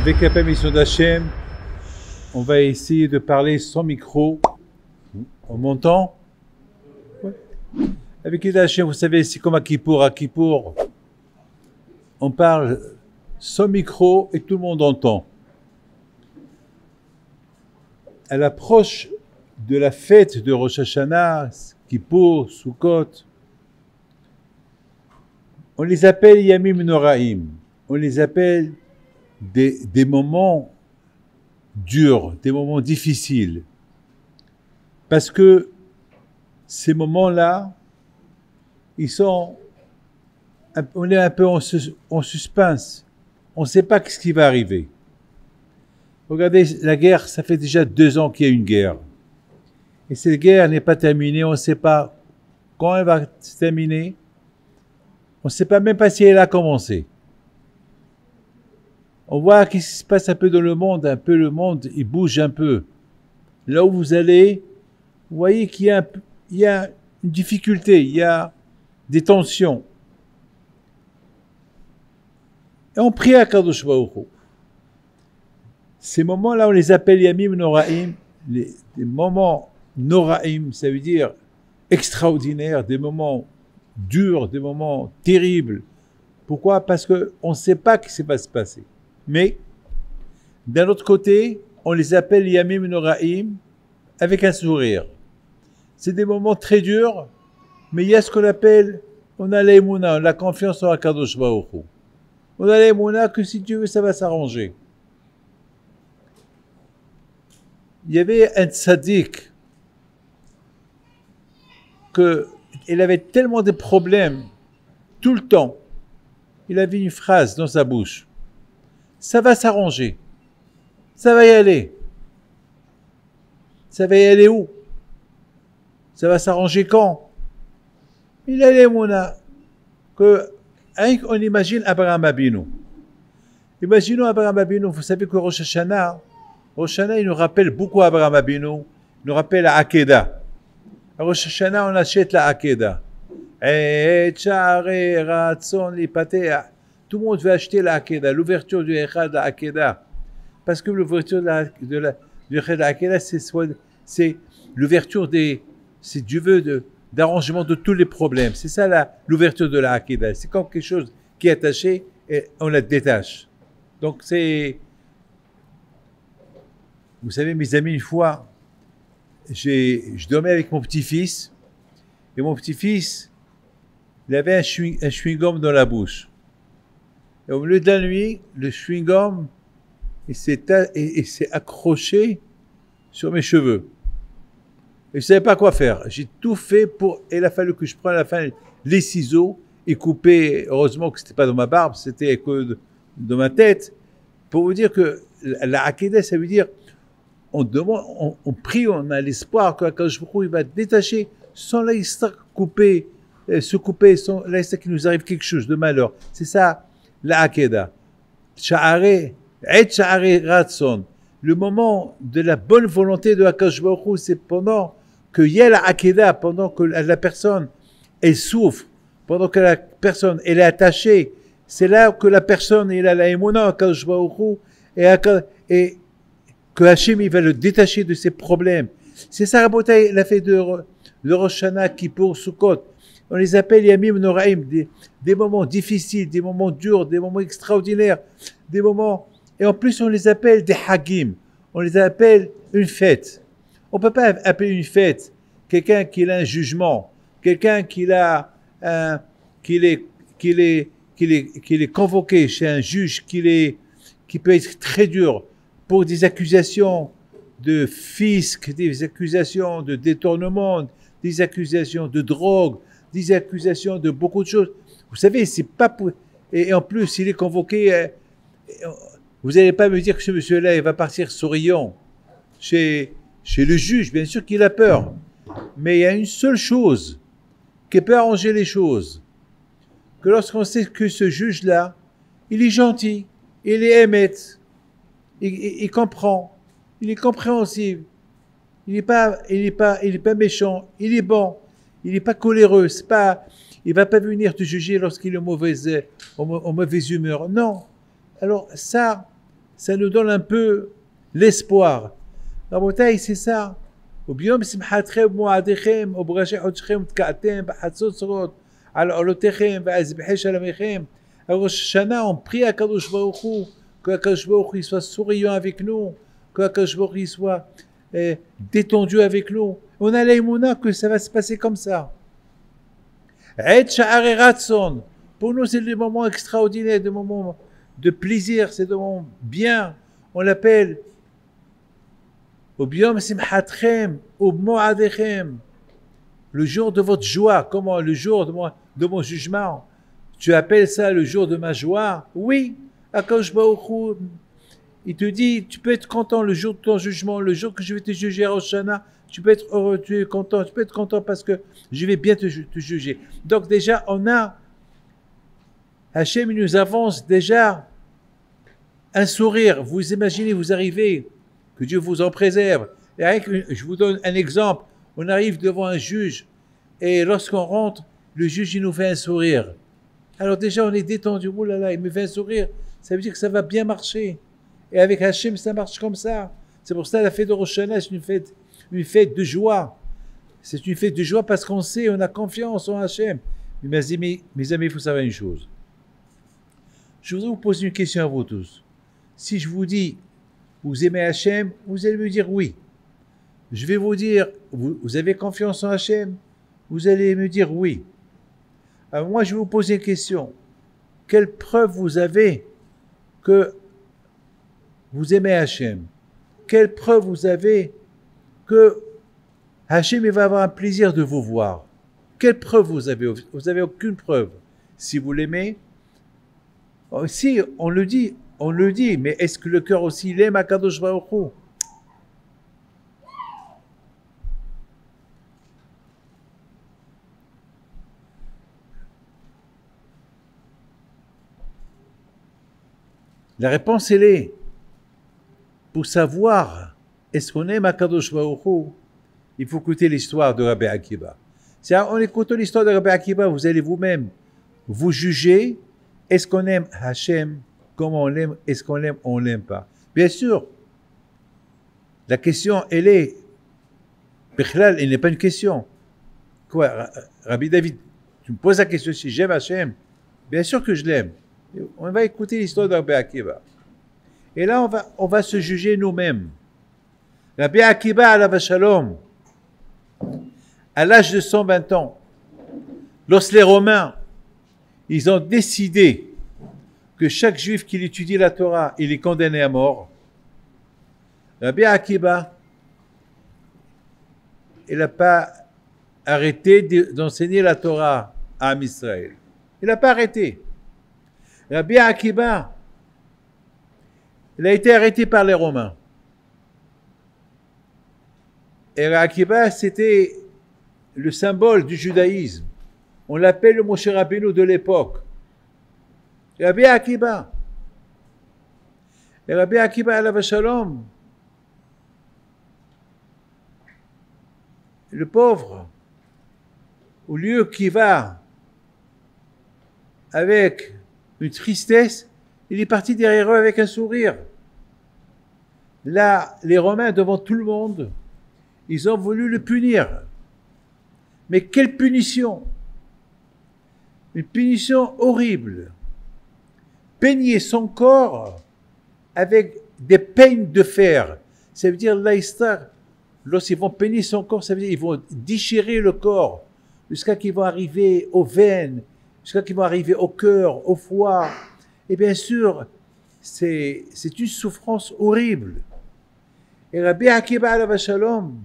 Avec la permission d'Hachem, on va essayer de parler sans micro. On m'entend? Ouais. Avec l'aide d'Hachem, vous savez, c'est comme à Kippour, on parle sans micro et tout le monde entend. À l'approche de la fête de Rosh Hashanah, Kippour, Sukkot, on les appelle Yamim Noraim. On les appelle des moments durs, des moments difficiles. Parce que ces moments-là, on est un peu en suspense. On ne sait pas ce qui va arriver. Regardez, la guerre, ça fait déjà 2 ans qu'il y a une guerre. Et cette guerre n'est pas terminée, on ne sait pas quand elle va se terminer. On ne sait pas même pas si elle a commencé. On voit qu'est-ce qui se passe un peu dans le monde. Un peu le monde, il bouge un peu. Là où vous allez, vous voyez qu'il y a une difficulté, il y a des tensions. Et on prie à Kadosh Baruch Hu. Ces moments-là, on les appelle Yamim Noraim. Les moments Noraim, ça veut dire extraordinaires, des moments durs, des moments terribles. Pourquoi? Parce qu'on ne sait pas ce qui va se passer. Mais, d'un autre côté, on les appelle Yamim Noraim avec un sourire. C'est des moments très durs, mais il y a ce qu'on appelle, on a l'Emouna, la confiance en Akadosh Baruch Hu. On a l'Emouna que si Dieu veut, ça va s'arranger. Il y avait un tzaddik qu'il avait tellement de problèmes tout le temps. Il avait une phrase dans sa bouche. Ça va s'arranger. Ça va y aller. Ça va y aller où? Ça va s'arranger quand? Il a les mouna. On imagine Abraham Abinu. Imaginons Abraham Abinu. Vous savez que Rosh Hashanah, il nous rappelle beaucoup Abraham Abinu. Il nous rappelle la Akedah. À Rosh Hashanah, on achète la Akedah. Tout le monde veut acheter la Akedah, l'ouverture du Echad de la Akedah. Parce que l'ouverture du Echad de la Akedah, c'est l'ouverture si Dieu veut, d'arrangement de tous les problèmes. C'est ça l'ouverture de la Akedah. C'est comme quelque chose qui est attaché et on la détache. Donc vous savez, mes amis, une fois, je dormais avec mon petit-fils et mon petit-fils, il avait un chewing-gum dans la bouche. Et au milieu de la nuit, le chewing-gum s'est accroché sur mes cheveux. Et je ne savais pas quoi faire. J'ai tout fait et il a fallu que je prenne à la fin les ciseaux et couper. Heureusement que ce n'était pas dans ma barbe, c'était que dans ma tête. Pour vous dire que la Akedah, ça veut dire on prie, on a l'espoir que Akadosh Baruch Hu, il va détacher sans se couper, sans qu'il nous arrive quelque chose de malheur. C'est ça, la Akedah. Le moment de la bonne volonté de Akadosh Baruch Hu, c'est pendant qu'il y a la Akedah, pendant que la personne, elle souffre, pendant que la personne, elle est attachée. C'est là que la personne, elle a la émona, Akadosh Baruch Hu, et que Hachem, il va le détacher de ses problèmes. C'est ça, Rabotai, la fête de Rosh Hashanah, Kippour, Sukkot. On les appelle Yamim Noraim, des moments difficiles, des moments durs, des moments extraordinaires, des moments... Et en plus, on les appelle des Hagim. On les appelle une fête. On ne peut pas appeler une fête quelqu'un qui a un jugement, quelqu'un qui est convoqué chez un juge qui peut être très dur pour des accusations de fisc, des accusations de détournement, des accusations de drogue, des accusations de beaucoup de choses. Vous savez, c'est pas pour... Et en plus, il est convoqué... Vous n'allez pas me dire que ce monsieur-là, il va partir souriant chez le juge. Bien sûr qu'il a peur. Mais il y a une seule chose qui peut arranger les choses. Que lorsqu'on sait que ce juge-là, il est gentil, il est émette, il comprend, il est compréhensible, il n'est pas méchant, il est bon, il n'est pas coléreux, il ne va pas venir te juger lorsqu'il est en mauvaise humeur. Non. Alors ça, ça nous donne un peu l'espoir. Rabotai, c'est ça. וביום שמחתכם ומועדיכם ובראשי חודשכם תקעתם בחצוצרות על עולותיכם ואזבחי שלמיכם. À Rosh Hashanah, on prie à Kadosh Baruch Hu, que Kadosh Baruch Hu soit souriant avec nous, que Kadosh Baruch Hu soit détendu avec nous. On a l'aïmouna que ça va se passer comme ça. Eid Sha'arei Ratzon. Pour nous, c'est des moments extraordinaires, des moments de plaisir, c'est des moments bien. On l'appelle Ubiom Simchatchem, Ubmoadechem. Le jour de votre joie. Comment? Le jour de mon jugement. Tu appelles ça le jour de ma joie? Oui. Akadosh Baruch Hu, il te dit, tu peux être content le jour de ton jugement, le jour que je vais te juger à Rosh Hashanah, tu peux être heureux, tu es content, tu peux être content parce que je vais bien te juger. Donc déjà, on a, Hachem nous avance déjà un sourire. Vous imaginez, vous arrivez, que Dieu vous en préserve. Et avec, je vous donne un exemple. On arrive devant un juge et lorsqu'on rentre, le juge il nous fait un sourire. Alors déjà, on est détendu. Oh là là, il me fait un sourire. Ça veut dire que ça va bien marcher. Et avec Hachem, ça marche comme ça. C'est pour ça la fête de Rosh Hashanah, c'est une fête de joie. C'est une fête de joie parce qu'on sait, on a confiance en Hachem. Mais mes amis, il faut savoir une chose. Je voudrais vous poser une question à vous tous. Si je vous dis, vous aimez Hachem, vous allez me dire oui. Je vais vous dire, vous avez confiance en Hachem? Vous allez me dire oui. Alors moi, je vais vous poser une question. Quelle preuve vous avez que vous aimez Hachem? Quelle preuve vous avez que Hachem va avoir un plaisir de vous voir? Quelle preuve vous avez? Vous n'avez aucune preuve. Si vous l'aimez, si on le dit, mais est-ce que le cœur aussi l'aime à Kadosh Baruch Hu? La réponse, elle est, pour savoir est-ce qu'on aime Akadosh Baruch Hu, il faut écouter l'histoire de Rabbi Akiba. En écoutant l'histoire de Rabbi Akiba, vous allez vous-même vous juger, est-ce qu'on aime Hachem, comment on l'aime, est-ce qu'on l'aime, on ne l'aime pas. Bien sûr, la question, elle est, Bichlal, elle n'est pas une question. Quoi, Rabbi David, tu me poses la question si j'aime Hachem? Bien sûr que je l'aime. On va écouter l'histoire de Rabbi Akiba. Et là, on va se juger nous-mêmes. Rabbi Akiba, alav shalom, à l'âge de 120 ans, lorsque les Romains, ils ont décidé que chaque juif qui étudie la Torah, il est condamné à mort, Rabbi Akiba, il n'a pas arrêté d'enseigner la Torah à Am Israël. Il n'a pas arrêté. Rabbi Akiba, il a été arrêté par les Romains. Et Rabbi Akiba, c'était le symbole du judaïsme. On l'appelle le Moshe Rabbeinu de l'époque. Rabbi Akiba. Et Rabbi Akiba, alav shalom, le pauvre, au lieu qu'il va avec une tristesse, il est parti derrière eux avec un sourire. Là, les Romains, devant tout le monde, ils ont voulu le punir. Mais quelle punition! Une punition horrible. Peigner son corps avec des peignes de fer. Ça veut dire, l'Aïstar, lorsqu'ils vont peigner son corps, ça veut dire qu'ils vont déchirer le corps jusqu'à qu'ils vont arriver aux veines, jusqu'à qu'ils vont arriver au cœur, au foie. Et bien sûr, c'est une souffrance horrible. Et Rabbi Akiba alav shalom,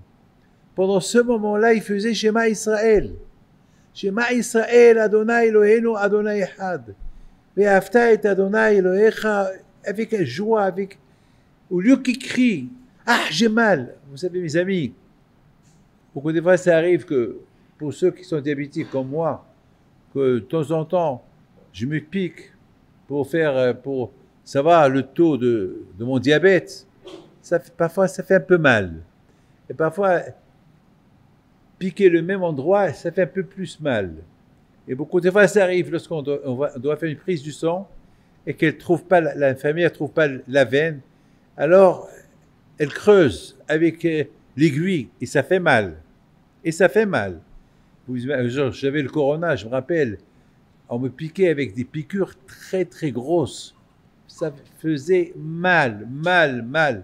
pendant ce moment-là, il faisait Shema Israël. Shema Israël, Adonai Eloheinu, Adonai Echad. Ve'afta et Adonai Elohecha, avec joie, au lieu qu'il crie, ah, j'ai mal. Vous savez, mes amis, beaucoup de fois, ça arrive que, pour ceux qui sont diabétiques comme moi, que de temps en temps, je me pique pour savoir le taux de mon diabète. Parfois, ça fait un peu mal. Et parfois, piquer le même endroit, ça fait un peu plus mal. Et beaucoup de fois, ça arrive lorsqu'on doit faire une prise du sang et qu'elle trouve pas, l'infirmière ne trouve pas la veine. Alors, elle creuse avec l'aiguille et ça fait mal. Et ça fait mal. J'avais le corona, je me rappelle, on me piquait avec des piqûres très très grosses. Ça faisait mal, mal, mal.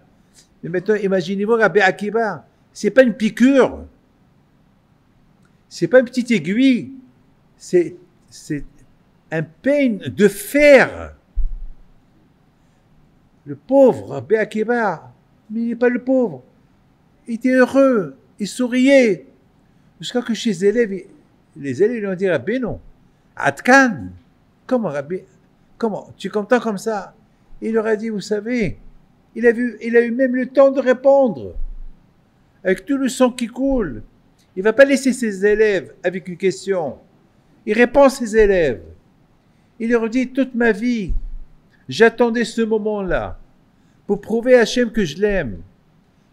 Mais maintenant, imaginez-vous, Rabbi Akiva, c'est pas une piqûre, c'est pas une petite aiguille, c'est un peigne de fer. Le pauvre Rabbi Akiva, mais il n'est pas le pauvre. Il était heureux, il souriait. Jusqu'à que chez les élèves lui ont dit, Rabbi, non. Atkan, comment Rabbi, comment, tu es content comme ça? Il leur a dit, vous savez, il a eu même le temps de répondre. Avec tout le sang qui coule. Il ne va pas laisser ses élèves avec une question. Il répond à ses élèves. Il leur dit, toute ma vie, j'attendais ce moment-là pour prouver à Hachem que je l'aime.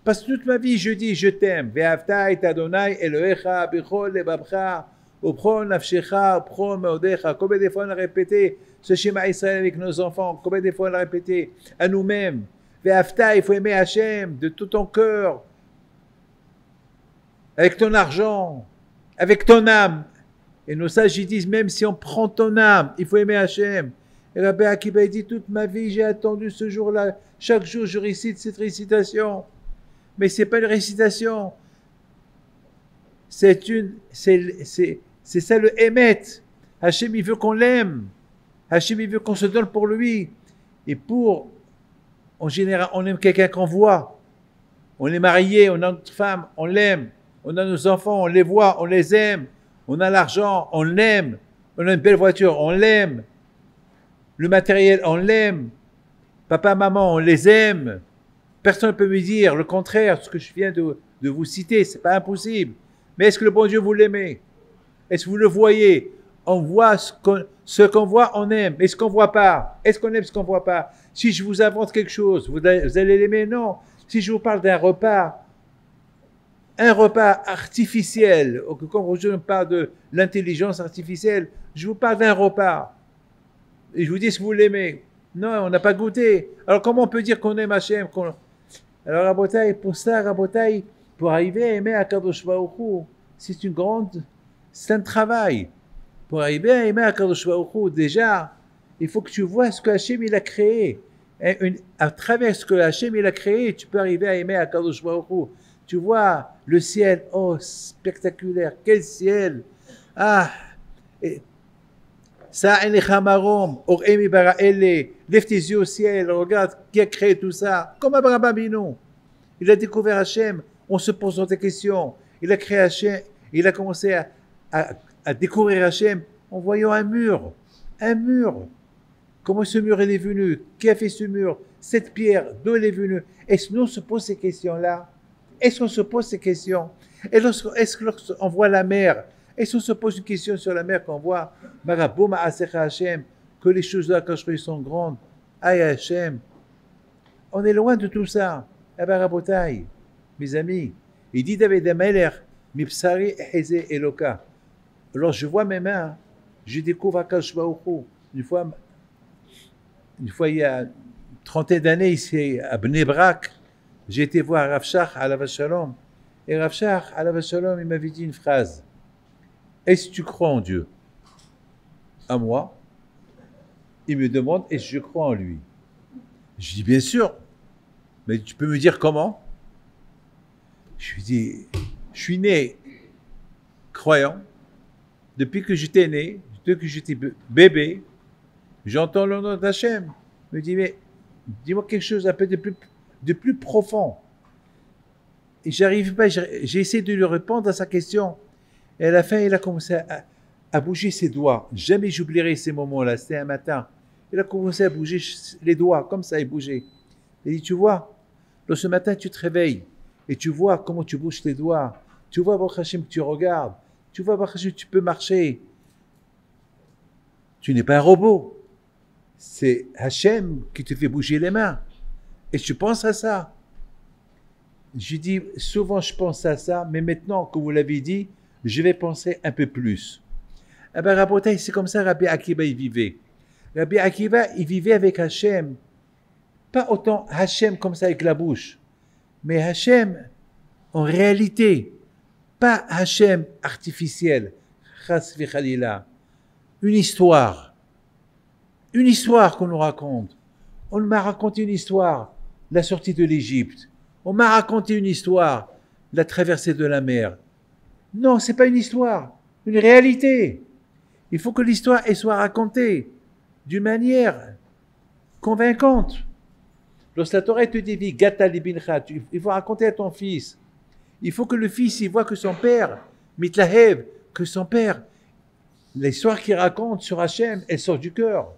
Parce que toute ma vie, je dis, je t'aime. Ve'afta et Adonai Elohecha b'chol lebabcha u'b'chol nafshecha u'b'chol meodecha. Combien de fois on a répété ce schéma Israël avec nos enfants? Combien de fois on a répété à nous-mêmes? Ve'afta, il faut aimer Hachem de tout ton cœur, avec ton argent, avec ton âme. Et nos sages ils disent, même si on prend ton âme, il faut aimer Hachem. Et Rabbi Akiva dit, toute ma vie, j'ai attendu ce jour-là. Chaque jour, je récite cette récitation. Mais ce n'est pas une récitation. C'est ça le émet. Hachem, il veut qu'on l'aime. Hachem, il veut qu'on se donne pour lui. Et en général, on aime quelqu'un qu'on voit. On est marié, on a notre femme, on l'aime. On a nos enfants, on les voit, on les aime. On a l'argent, on l'aime. On a une belle voiture, on l'aime. Le matériel, on l'aime. Papa, maman, on les aime. Personne ne peut me dire le contraire, ce que je viens de vous citer, c'est pas impossible. Mais est-ce que le bon Dieu, vous l'aimez? Est-ce que vous le voyez? On voit ce qu'on voit, on aime. Mais ce qu'on ne voit pas, est-ce qu'on aime ce qu'on ne voit pas? Si je vous invente quelque chose, vous allez l'aimer? Non. Si je vous parle d'un repas artificiel, ou que quand je parle de l'intelligence artificielle, je vous parle d'un repas. Et je vous dis si vous l'aimez. Non, on n'a pas goûté. Alors comment on peut dire qu'on aime Hachem? Alors Rabotai, pour ça, Rabotai, pour arriver à aimer Akadosh Baruch Hu, c'est un travail. Pour arriver à aimer Akadosh Baruch Hu, déjà, il faut que tu vois ce que Hachem il a créé. À travers ce que Hachem il a créé, tu peux arriver à aimer Akadosh Baruch Hu. Tu vois le ciel, oh, spectaculaire, quel ciel! Ah! Lève tes yeux au ciel, regarde qui a créé tout ça. Comme Abraham Avinu. Il a découvert Hachem, on se pose des questions. Il a créé Hachem, il a commencé à découvrir Hachem en voyant un mur. Un mur. Comment ce mur il est venu? Qui a fait ce mur? Cette pierre, d'où elle est venue? Est-ce que nous on se pose ces questions-là? Est-ce qu'on se pose ces questions? Est-ce que lorsqu'on voit la mer, est-ce qu'on se pose une question sur la mer qu'on voit? Que les choses là, quand je sont grandes. Aïe Hachem. On est loin de tout ça. Eh bien, Rabotai, mes amis, il dit David Ameler, Mipsari Heze Eloka. Alors je vois mes mains, je découvre Akadosh Baruch Hu. Une fois, il y a une trentaine d'années, ici à Bnei Brak, j'ai été voir Rav Shach Alav Shalom. Et Rav Shach Alav Shalom, il m'avait dit une phrase. Est-ce que tu crois en Dieu? À moi. Il me demande, est-ce que je crois en lui? Je dis, bien sûr. Mais tu peux me dire comment? Je lui dis, je suis né croyant. Depuis que j'étais né, depuis que j'étais bébé, j'entends le nom d'Hachem. Il me dit, mais dis-moi quelque chose un peu de plus profond. Et j'arrive pas, j'ai essayé de lui répondre à sa question. Et à la fin, il a commencé à bouger ses doigts. Jamais j'oublierai ces moments-là. C'était un matin. Il a commencé à bouger les doigts, comme ça, il bougeait. Il dit, tu vois, ce matin, tu te réveilles et tu vois comment tu bouges tes doigts. Tu vois, Baruch Hashem, que tu regardes. Tu vois, Baruch Hashem, tu peux marcher. Tu n'es pas un robot. C'est Hashem qui te fait bouger les mains. Et tu penses à ça. Je dis, souvent je pense à ça, mais maintenant que vous l'avez dit, je vais penser un peu plus. Eh bien, Rabotai, c'est comme ça Rabbi Akiva il vivait. Rabbi Akiva, il vivait avec Hachem. Pas autant Hachem comme ça avec la bouche, mais Hachem en réalité, pas Hachem artificiel, Chas v'chalila. Une histoire qu'on nous raconte. On m'a raconté une histoire, la sortie de l'Égypte. On m'a raconté une histoire, la traversée de la mer. Non, c'est pas une histoire, une réalité. Il faut que l'histoire elle soit racontée d'une manière convaincante. Lorsque la Torah te dit, Gata libincha, il faut raconter à ton fils. Il faut que le fils il voit que son père, mitlahev, que son père, l'histoire qu'il raconte sur Hachem, elle sort du cœur.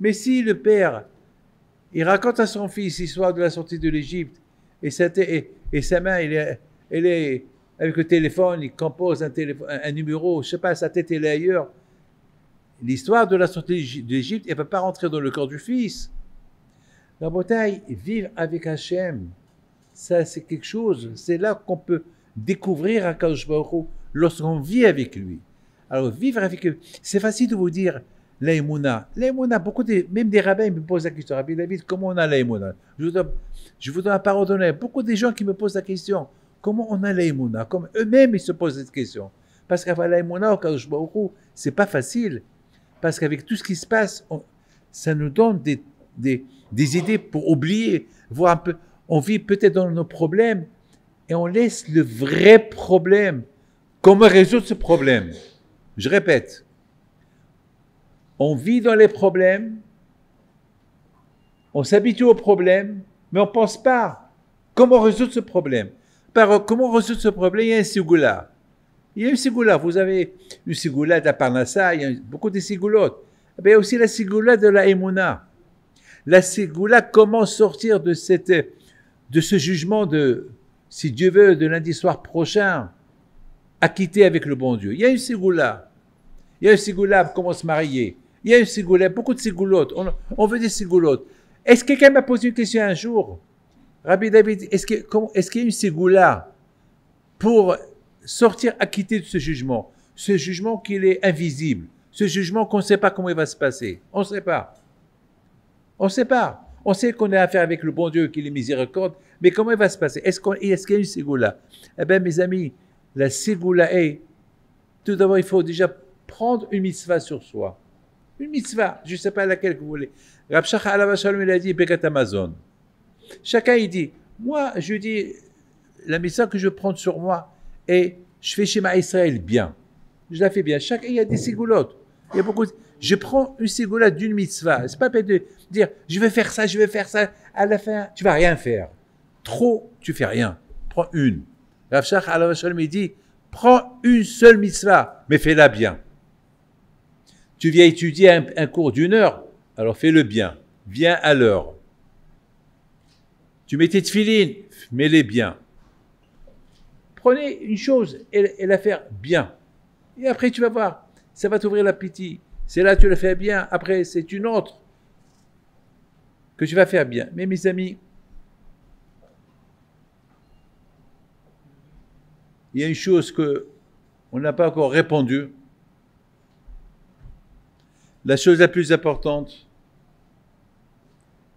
Mais si le père, il raconte à son fils l'histoire de la sortie de l'Égypte, et sa main, elle est avec le téléphone, il compose un numéro, je ne sais pas, sa tête elle est ailleurs. L'histoire de la sortie de l'Égypte, elle ne va pas rentrer dans le corps du fils. La bataille, vivre avec Hachem, ça c'est quelque chose, c'est là qu'on peut découvrir Akadosh Baruch Hu lorsqu'on vit avec lui. Alors vivre avec lui, c'est facile de vous dire l'aïmouna. L'aïmouna, même des rabbins me posent la question, Rabbi David, comment on a l'aïmouna? Je vous donne la parole d'honneur. Beaucoup de gens qui me posent la question, comment on a l'aïmouna? Comme eux-mêmes ils se posent cette question. Parce qu'avoir l'aïmouna au Akadosh Baruch Hu, c'est pas facile. Parce qu'avec tout ce qui se passe, ça nous donne des idées pour oublier, voir un peu. On vit peut-être dans nos problèmes et on laisse le vrai problème. Comment résoudre ce problème? Je répète. On vit dans les problèmes, on s'habitue aux problèmes, mais on ne pense pas comment résoudre ce problème. Comment résoudre ce problème? Il y a un sigoula. Il y a une sigoula. Vous avez une sigoula d'Aparnassa, il y a beaucoup de sigoulottes. Il y a aussi la sigoula de la Emouna. La sigoula, comment sortir de ce jugement de, si Dieu veut, de lundi soir prochain, acquitté avec le bon Dieu. Il y a une sigoula. Il y a une sigoula, comment se marier. Il y a une sigoula, beaucoup de sigoulottes. On veut des sigoulottes. Est-ce que quelqu'un m'a posé une question un jour? Rabbi David, est-ce qu'il y a une sigoula pour sortir acquitté de ce jugement? Ce jugement qui est invisible. Ce jugement qu'on ne sait pas comment il va se passer. On ne sait pas. On ne sait pas. On sait qu'on a affaire avec le bon Dieu qui est miséricorde, mais comment il va se passer? Est-ce qu'il y a une ségoula? Eh bien, mes amis, la ségoula est, tout d'abord, il faut déjà prendre une mitzvah sur soi. Une mitzvah, je ne sais pas laquelle que vous voulez. Rav Shach alav shalom, il a dit, Birkat Amazon. Chacun, il dit, moi, je dis, la mitzvah que je prends sur moi, et je fais Shema Israël bien. Je la fais bien. Chacun, il y a des ségoulottes. Il y a beaucoup de... Je prends une ségoula d'une mitzvah. C'est pas la peine de dire, je vais faire ça. À la fin, tu vas rien faire. Trop, tu fais rien. Prends une. Rav Shach alav shalom, il dit, prends une seule mitzvah, mais fais-la bien. Tu viens étudier un cours d'1 heure, alors fais-le bien. Viens à l'heure. Tu mets tes tefilines, mets-les bien. Prenez une chose et la faire bien. Et après, tu vas voir, ça va t'ouvrir l'appétit. C'est là que tu le fais bien. Après, c'est une autre que tu vas faire bien. Mais mes amis, il y a une chose qu'on n'a pas encore répondu. La chose la plus importante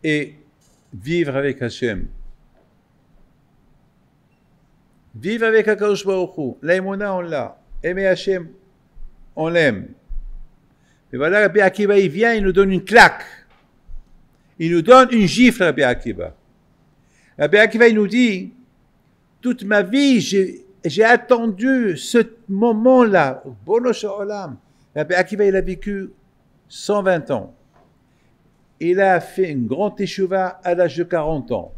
est vivre avec Hachem. Vivre avec Akadosh Baruch Hu. L'aïmouna, on l'a. Aimer Hachem, on l'aime. Et voilà, Rabbi Akiva, il vient, il nous donne une claque. Il nous donne une gifle, Rabbi Akiva. Rabbi Akiva, il nous dit, toute ma vie, j'ai attendu ce moment-là. Bono Sha'olam. Rabbi Akiva, il a vécu 120 ans. Il a fait une grande teshuva à l'âge de 40 ans.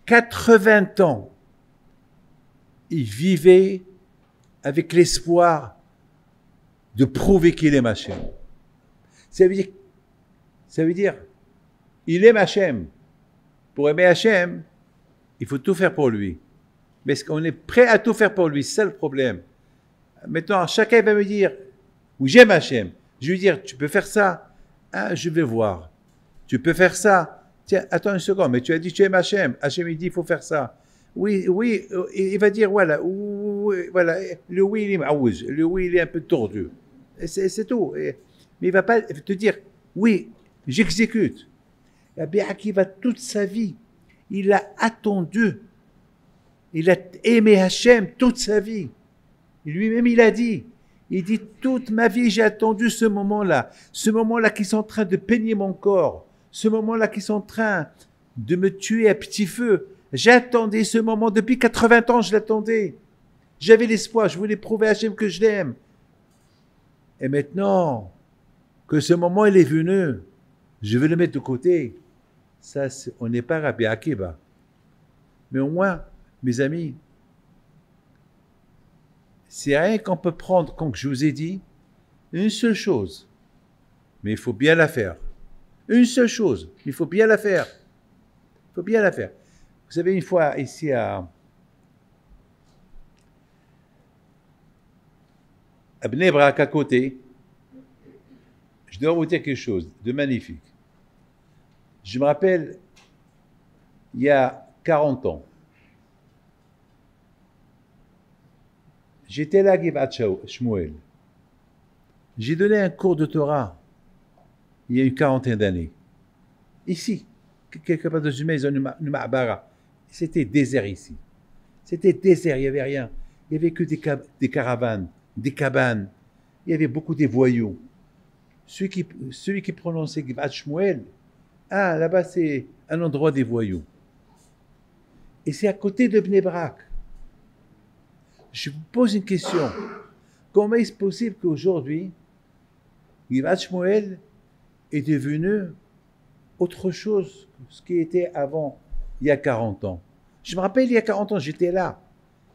80 ans, il vivait avec l'espoir de prouver qu'il aime Hachem. Ça veut dire, il aime Hachem. Pour aimer Hachem, il faut tout faire pour lui. Mais est-ce qu'on est prêt à tout faire pour lui? C'est ça le problème. Maintenant, chacun va me dire, oui, j'aime Hachem. Je vais lui dire, tu peux faire ça? Ah, je vais voir. Tu peux faire ça? Tiens, attends une seconde, mais tu as dit tu aimes Hachem. Hachem, il dit, il faut faire ça. Oui, il va dire, voilà, le oui, il est un peu tordu. C'est tout. Mais il ne va pas te dire, oui, j'exécute. Rabbi Akiva, toute sa vie, il a attendu. Il a aimé Hachem toute sa vie. Et lui-même, il dit, toute ma vie, j'ai attendu ce moment-là qui sont en train de peigner mon corps, ce moment-là qui sont en train de me tuer à petit feu. J'attendais ce moment, depuis 80 ans, je l'attendais. J'avais l'espoir, je voulais prouver à Hachem que je l'aime. Et maintenant que ce moment, il est venu, je vais le mettre de côté. Ça, on n'est pas Rabbi Akiva. Mais au moins, mes amis, c'est rien qu'on peut prendre, comme je vous ai dit, une seule chose. Mais il faut bien la faire. Une seule chose, il faut bien la faire. Il faut bien la faire. Vous savez, une fois ici à Bnei Brak à côté, je dois vous dire quelque chose de magnifique. Je me rappelle, il y a 40 ans, j'étais là à Givat Shmuel. J'ai donné un cours de Torah il y a une quarantaine d'années. Ici, quelque part dans une maison, une ma'bara. C'était désert ici. C'était désert, il n'y avait rien. Il n'y avait que des caravanes, des cabanes. Il y avait beaucoup de voyous. Celui qui prononçait Givat Shmuel, ah, là-bas, c'est un endroit des voyous. Et c'est à côté de Bnei Brak. Je vous pose une question. Comment est-ce possible qu'aujourd'hui, Givat Shmuel est devenu autre chose que ce qui était avant, il y a 40 ans? Je me rappelle, il y a 40 ans, j'étais là.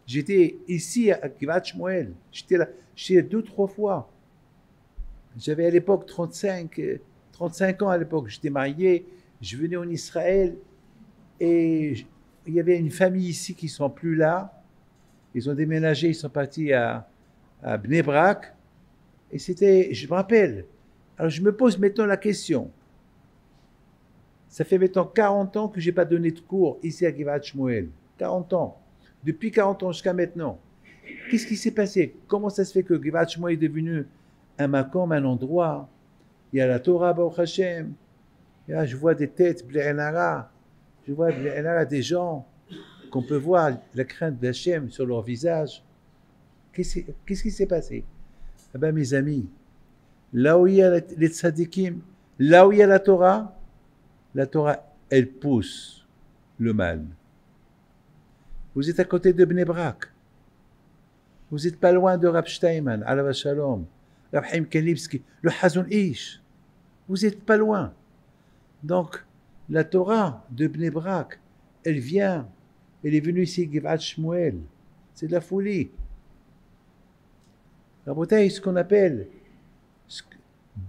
J'étais ici à Givat Shmuel. J'étais là 2-3 fois. J'avais à l'époque 35 ans à l'époque. J'étais marié, je venais en Israël et il y avait une famille ici qui ne sont plus là. Ils ont déménagé, ils sont partis à Bnei Brak. Et c'était, je me rappelle. Alors je me pose maintenant la question. Ça fait maintenant 40 ans que je n'ai pas donné de cours ici à Givat Shmuel. 40 ans. Depuis 40 ans jusqu'à maintenant. Qu'est-ce qui s'est passé? Comment ça se fait que Givat Shmuel est devenu un makom, un endroit? Il y a la Torah, Baruch Hashem. Là, je vois des têtes, Bnei Enara. Je vois Bnei Enara, des gens qu'on peut voir la crainte d'Hachem sur leur visage. Qu'est-ce qui s'est passé? Eh bien, mes amis, là où il y a les tzadikim, là où il y a la Torah, elle pousse le mal. Vous êtes à côté de Bnei Brak. Vous n'êtes pas loin de Rab Steinman, Alav Shalom, Rab Chaim Kanivsky, le Hazon Ish. Vous n'êtes pas loin. Donc, la Torah de Bnei Brak, elle est venue ici, Givat Shmuel. C'est de la folie. La bouteille, ce qu'on appelle,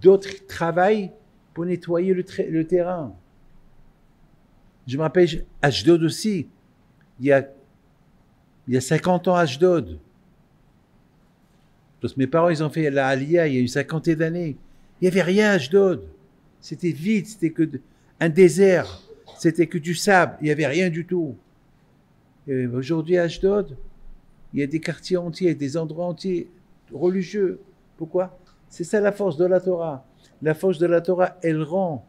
d'autres travaillent pour nettoyer le terrain. Je me rappelle, Ashdod aussi, il y a 50 ans à Ashdod. Parce que mes parents, ils ont fait la Aliyah il y a une cinquantaine d'années. Il n'y avait rien à Ashdod. C'était vide, c'était que un désert. C'était que du sable, il n'y avait rien du tout. Et aujourd'hui à Ashdod, il y a des quartiers entiers, des endroits entiers religieux. Pourquoi? C'est ça la force de la Torah. La force de la Torah, elle rend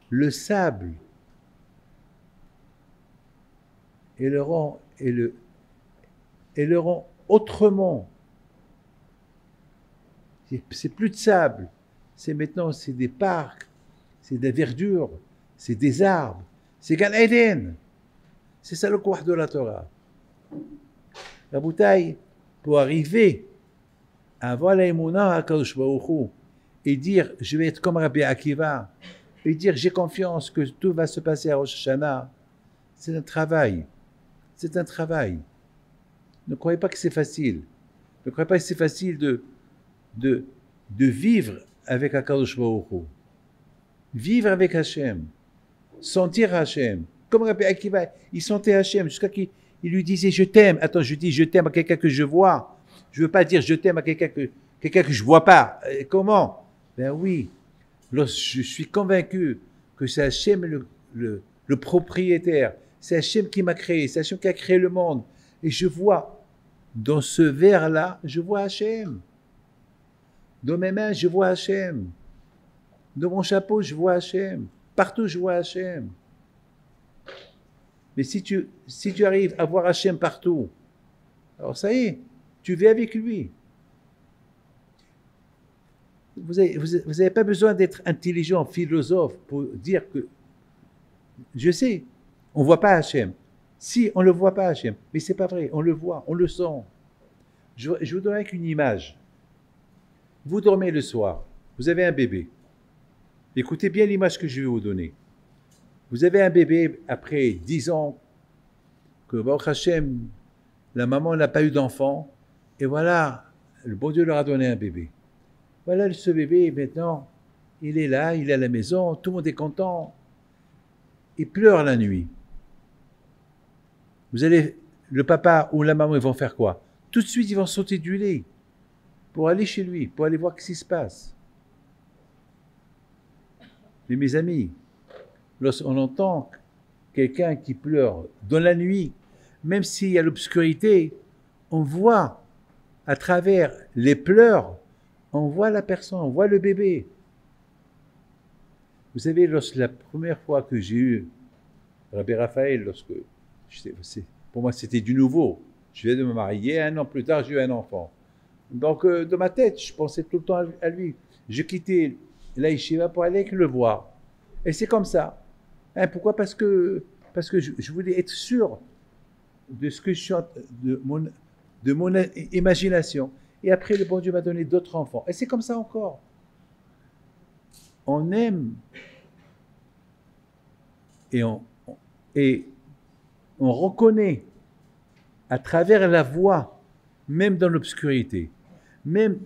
le sable et le rend autrement. C'est plus de sable, c'est des parcs, c'est de la verdure, c'est des arbres, c'est Gan Eden. C'est ça le courant de la Torah. La bouteille, pour arriver à avoir la émouna à Kadosh Baruch Hu et dire je vais être comme Rabbi Akiva et dire j'ai confiance que tout va se passer à Rosh Hashanah, c'est un travail. C'est un travail. Ne croyez pas que c'est facile. Ne croyez pas que c'est facile de vivre avec Akadosh Baruch Hu. Vivre avec Hachem. Sentir Hachem. Comme Rabbi Akiva, il sentait Hachem jusqu'à qu'il lui disait je t'aime. Attends, je dis je t'aime à quelqu'un que je vois. Je ne veux pas dire je t'aime à quelqu'un que je ne vois pas. Comment? Ben oui. Lorsque je suis convaincu que c'est Hachem le propriétaire. C'est Hachem qui m'a créé. C'est Hachem qui a créé le monde. Et je vois, dans ce verre-là, je vois Hachem. Dans mes mains, je vois Hachem. Dans mon chapeau, je vois Hachem. Partout, je vois Hachem. Mais si tu arrives à voir Hachem partout, alors ça y est, tu vis avec lui. Vous n'avez pas besoin d'être intelligent, philosophe, pour dire que, je sais, on ne voit pas Hachem. Si, on ne le voit pas Hachem, mais ce n'est pas vrai, on le voit, on le sent. Je vous donne avec une image. Vous dormez le soir, vous avez un bébé. Écoutez bien l'image que je vais vous donner. Vous avez un bébé après 10 ans, que Baruch Hashem, la maman n'a pas eu d'enfant, et voilà, le bon Dieu leur a donné un bébé. Voilà, ce bébé, maintenant, il est là, il est à la maison, tout le monde est content. Il pleure la nuit. Le papa ou la maman, ils vont faire quoi? Tout de suite, ils vont sauter du lit pour aller chez lui, pour aller voir ce qui se passe. Mais mes amis, lorsqu'on entend quelqu'un qui pleure dans la nuit, même s'il y a l'obscurité, on voit à travers les pleurs, on voit la personne, on voit le bébé. Vous savez, la première fois que j'ai eu Rabbi Raphaël, pour moi c'était du nouveau. Je viens de me marier, 1 an plus tard j'ai eu un enfant. Donc dans ma tête, je pensais tout le temps à lui. Je quittais la yeshiva pour aller le voir. Et c'est comme ça. Hein, pourquoi? Parce que je voulais être sûr de ce que je suis de mon imagination. Et après, le bon Dieu m'a donné d'autres enfants. Et c'est comme ça encore. On aime et on reconnaît à travers la voix, même dans l'obscurité, même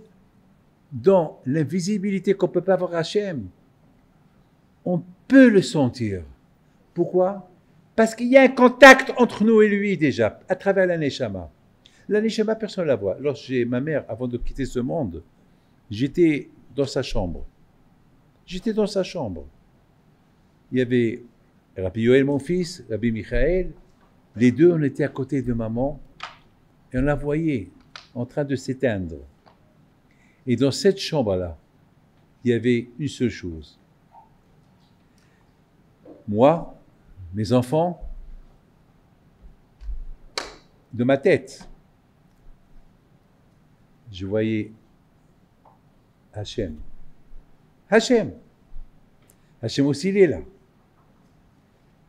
dans l'invisibilité qu'on ne peut pas voir Hachem, on peut le sentir. Pourquoi? Parce qu'il y a un contact entre nous et lui déjà, à travers la Neshama. La Neshama, personne ne la voit. Lorsque j'ai ma mère, avant de quitter ce monde, j'étais dans sa chambre. J'étais dans sa chambre. Il y avait Rabbi Yoel, mon fils, Rabbi Michael. Les deux, on était à côté de maman et on la voyait en train de s'éteindre. Et dans cette chambre-là, il y avait une seule chose. Moi, mes enfants, de ma tête, je voyais Hachem. Hachem. Hachem aussi, il est là.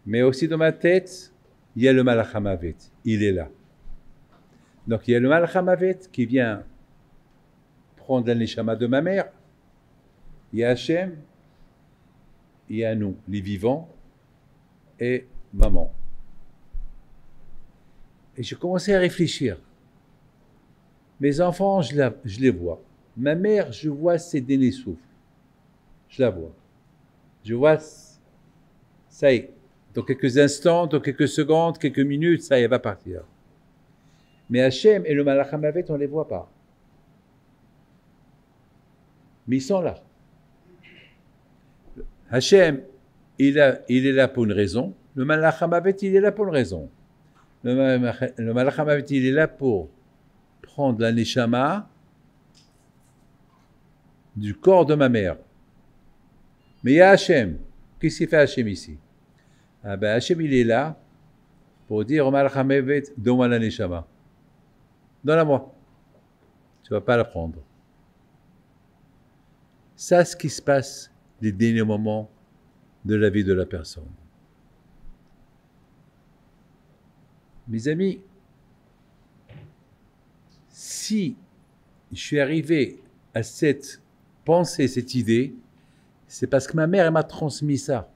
Mais aussi dans ma tête, il y a le Malach HaMavet. Il est là. Donc il y a le Malach HaMavet qui vient prendre la Neshama de ma mère. Il y a Hachem. Il y a nous, les vivants, et maman. Et je commençais à réfléchir. Mes enfants, je les vois. Ma mère, je vois ses derniers souffles. Je la vois. Je vois, ça y est, dans quelques instants, dans quelques secondes, quelques minutes, ça y est, elle va partir. Mais Hachem et le Malach HaMavet, on ne les voit pas. Mais ils sont là. Hachem, il est là pour une raison. Le Malach HaMavet, il est là pour une raison. Le Malach HaMavet, il est là pour prendre la Neshama du corps de ma mère. Mais il y a Hachem. Qu'est-ce qu'il fait Hachem ici? Ah ben Hachem, il est là pour dire au Malach HaMavet, donne-moi la Neshama. Donne-la-moi. Tu ne vas pas la prendre. Ça, c'est ce qui se passe les derniers moments de la vie de la personne. Mes amis, si je suis arrivé à cette pensée, cette idée, c'est parce que ma mère, elle m'a transmis ça.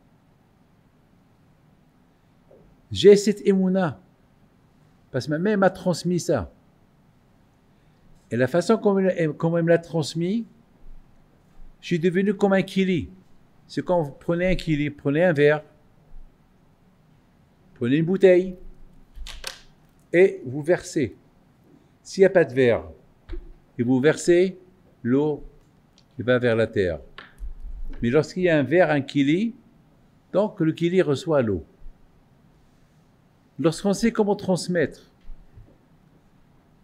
J'ai cette émouna, parce que ma mère m'a transmis ça. Et la façon comme elle me l'a transmis, je suis devenu comme un kili. C'est quand vous prenez un kili, prenez un verre, prenez une bouteille, et vous versez. S'il n'y a pas de verre, et vous versez, l'eau va vers la terre. Mais lorsqu'il y a un verre, un kili, donc le kili reçoit l'eau. Lorsqu'on sait comment transmettre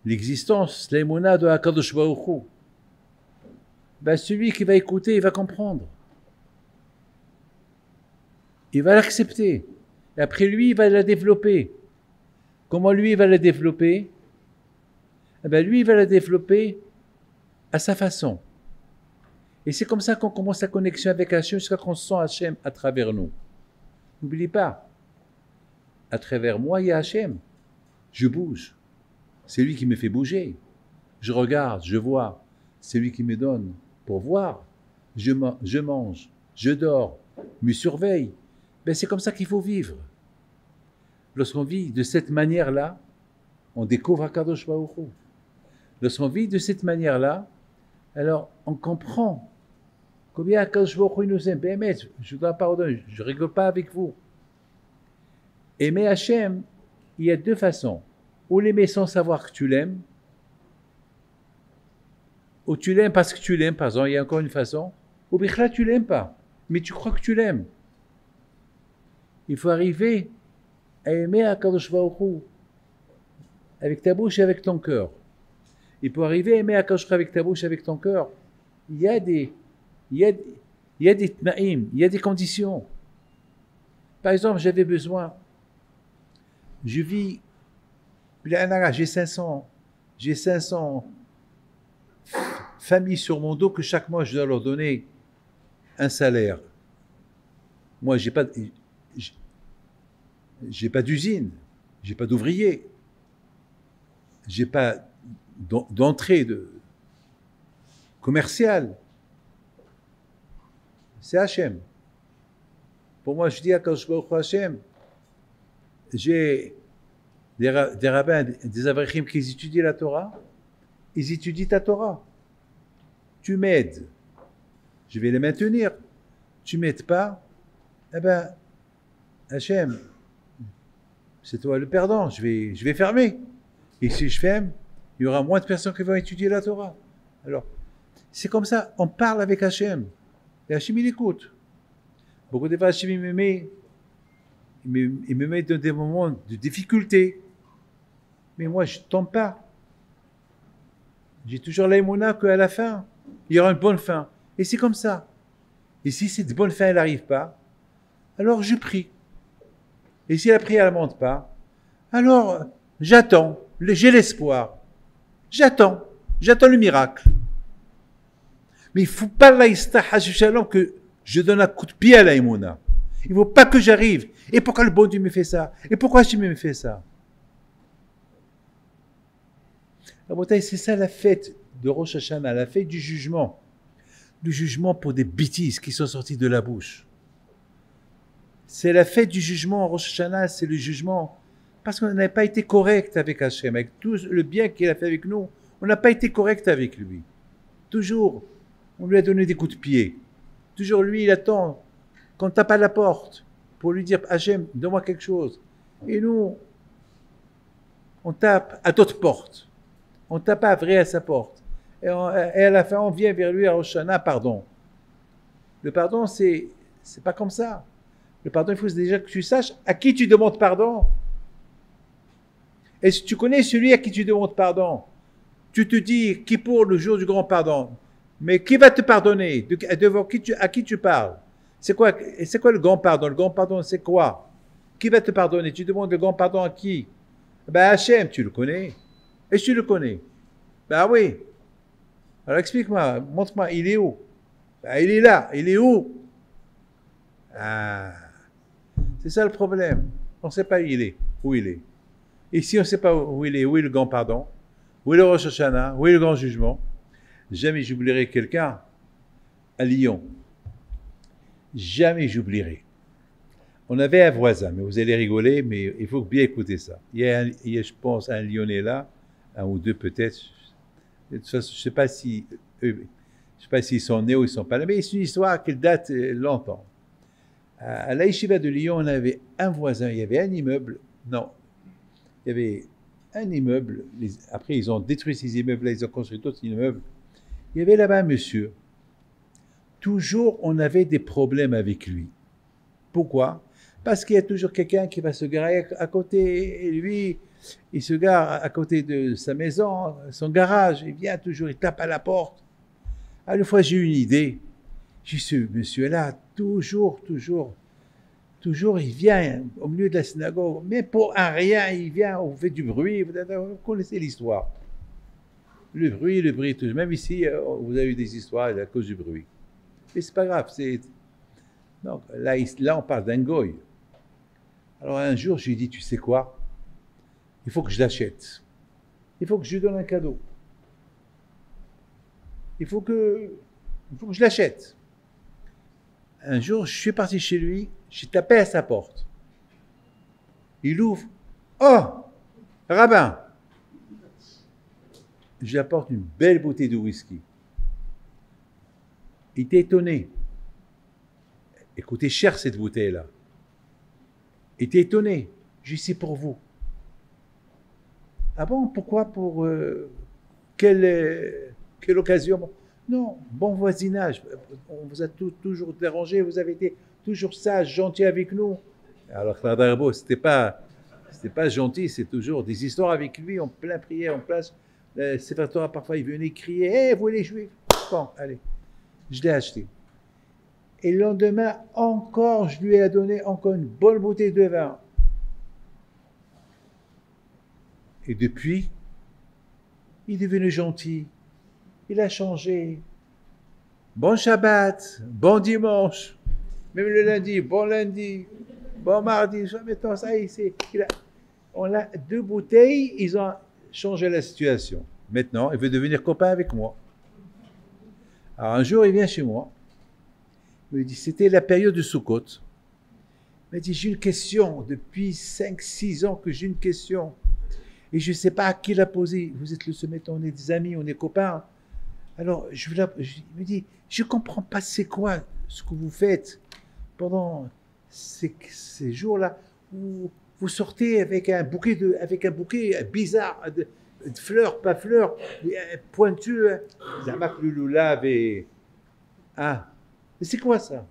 l'existence, l'émouna de HaKadosh Baruch Hu, ben celui qui va écouter, il va comprendre. il va l'accepter. Et après lui, il va la développer. Comment lui, il va la développer? Eh bien, lui, il va la développer à sa façon. Et c'est comme ça qu'on commence la connexion avec Hachem jusqu'à qu'on sent Hachem à travers nous. N'oublie pas, à travers moi, il y a Hachem. Je bouge. C'est lui qui me fait bouger. Je regarde, je vois. C'est lui qui me donne pour voir. Je mange, je dors, me surveille. Ben, c'est comme ça qu'il faut vivre. Lorsqu'on vit de cette manière-là, on découvre Akadosh Baruch Hu. Lorsqu'on vit de cette manière-là, alors on comprend combien Akadosh Baruch Hu nous aime. Ben, je dois pardonner, je ne rigole pas avec vous. Aimer Hachem, il y a deux façons. Ou l'aimer sans savoir que tu l'aimes, ou tu l'aimes parce que tu l'aimes, par exemple, il y a encore une façon, ou bien tu l'aimes pas, mais tu crois que tu l'aimes. Il faut arriver à aimer Akadosh Baruch Hu avec ta bouche et avec ton cœur. Il faut arriver à aimer Akadosh Baruch Hu avec ta bouche et avec ton cœur. Il y a des tnaïm, il y a des conditions. Par exemple, j'avais besoin, je vis, j'ai 500 familles sur mon dos que chaque mois je dois leur donner un salaire. Moi, j'ai pas d'usine, j'ai pas d'ouvrier, j'ai pas d'entrée commerciale. C'est Hachem. Pour moi, je dis à Kadosh Baruch Hu Hachem, j'ai des rabbins, des avrechim qui étudient la Torah, ils étudient ta Torah. Tu m'aides, je vais les maintenir. Tu m'aides pas, eh ben, Hachem, c'est toi le perdant, je vais fermer. Et si je ferme, il y aura moins de personnes qui vont étudier la Torah. Alors, c'est comme ça, on parle avec Hachem. Et Hachem, il écoute. Beaucoup de fois, Hachem, il me met dans des moments de difficulté. Mais moi, je ne tombe pas. J'ai toujours l'aïmouna qu'à la fin, il y aura une bonne fin. Et c'est comme ça. Et si cette bonne fin, elle n'arrive pas, alors je prie. Et si la prière ne monte pas, alors j'attends. J'ai l'espoir. J'attends le miracle. Mais il ne faut pas que je donne un coup de pied à l'aïmouna. Il ne faut pas que j'arrive. Et pourquoi le bon Dieu me fait ça? Et pourquoi Hachem me fait ça? C'est ça la fête de Rosh Hashanah, la fête du jugement. Le jugement pour des bêtises qui sont sorties de la bouche. C'est la fête du jugement. Rosh Hashanah, c'est le jugement parce qu'on n'a pas été correct avec Hachem, avec tout le bien qu'il a fait avec nous. On n'a pas été correct avec lui. Toujours, on lui a donné des coups de pied. Toujours, lui, il attend qu'on tape à la porte pour lui dire « Hachem, donne-moi quelque chose ». Et nous, on tape à d'autres portes. On tape à vrai à sa porte. Et à la fin, on vient vers lui à Rosh Hashanah, pardon. Le pardon, c'est pas comme ça. Le pardon, il faut déjà que tu saches à qui tu demandes pardon. Et si tu connais celui à qui tu demandes pardon, tu te dis qui pour le jour du grand pardon. Mais qui va te pardonner? À qui tu parles? C'est quoi le grand pardon? Le grand pardon, c'est quoi? Qui va te pardonner? Tu demandes le grand pardon à qui? Ben Hachem, tu le connais. Et tu le connais? Ben oui. Alors explique-moi, montre-moi, il est où? Ben, il est là, il est où? Ah, c'est ça le problème. On ne sait pas où il est. Et si on ne sait pas où il est, où est le grand pardon? Où est le Rosh Hashanah? Où est le grand jugement? Jamais j'oublierai quelqu'un à Lyon. Jamais j'oublierai. On avait un voisin, mais vous allez rigoler, mais il faut bien écouter ça. Il y a, je pense, un Lyonnais là, un ou deux peut-être. De toute façon, je ne sais pas s'ils sont nés ou ils ne sont pas là, mais c'est une histoire qui date longtemps. À la Yeshiva de Lyon, on avait un voisin, il y avait un immeuble. Non, il y avait un immeuble. Après, ils ont détruit ces immeubles-là, ils ont construit d'autres immeubles. Il y avait là-bas un monsieur. Toujours, on avait des problèmes avec lui. Pourquoi? Parce qu'il y a toujours quelqu'un qui va se garer à côté, et lui, il se gare à côté de sa maison, son garage, il vient toujours, il tape à la porte. Une fois, j'ai eu une idée. J'ai dit, ce monsieur-là, toujours, toujours il vient au milieu de la synagogue, mais pour un rien, il vient, on fait du bruit, vous connaissez l'histoire. Le bruit, tout. Même ici, vous avez eu des histoires à cause du bruit. Mais c'est pas grave, donc, là, on parle d'un goy. Alors un jour, je lui ai dit, tu sais quoi? Il faut que je l'achète. Il faut que je lui donne un cadeau. Il faut que je l'achète. Un jour, je suis parti chez lui, j'ai tapé à sa porte. Il ouvre. Oh, rabbin! Je lui apporte une belle bouteille de whisky. Il était étonné. Elle coûtait cher cette bouteille-là. Il était étonné. Je lui ai dit, c'est pour vous. Ah bon, pourquoi? Pour quelle occasion? Non, bon voisinage. On vous a toujours dérangé, vous avez été toujours sage, gentil avec nous. Alors Claude c'était pas gentil, c'est toujours des histoires avec lui, en plein prière, en place. Sefer Torah, parfois il venait crier, hé, vous les juifs. Bon, allez, je l'ai acheté. Et le lendemain, encore, je lui ai donné encore une bonne bouteille de vin. Et depuis, il est devenu gentil. Il a changé. Bon Shabbat, bon dimanche, même le lundi, bon mardi. Maintenant, ça y est, on a 2 bouteilles, ils ont changé la situation. Maintenant, il veut devenir copain avec moi. Alors un jour, il vient chez moi. Il me dit, c'était la période de Sukkot. Il m'a dit, j'ai une question. Depuis 5-6 ans que j'ai une question. Et je ne sais pas à qui la poser. Vous êtes le sommet, on est des amis, on est copains. Alors, il me dit, je ne comprends pas c'est quoi ce que vous faites pendant ces jours-là où vous sortez avec un bouquet bizarre de fleurs, pas fleurs, pointues. Zamak le loulav et... Ah, mais c'est quoi ça?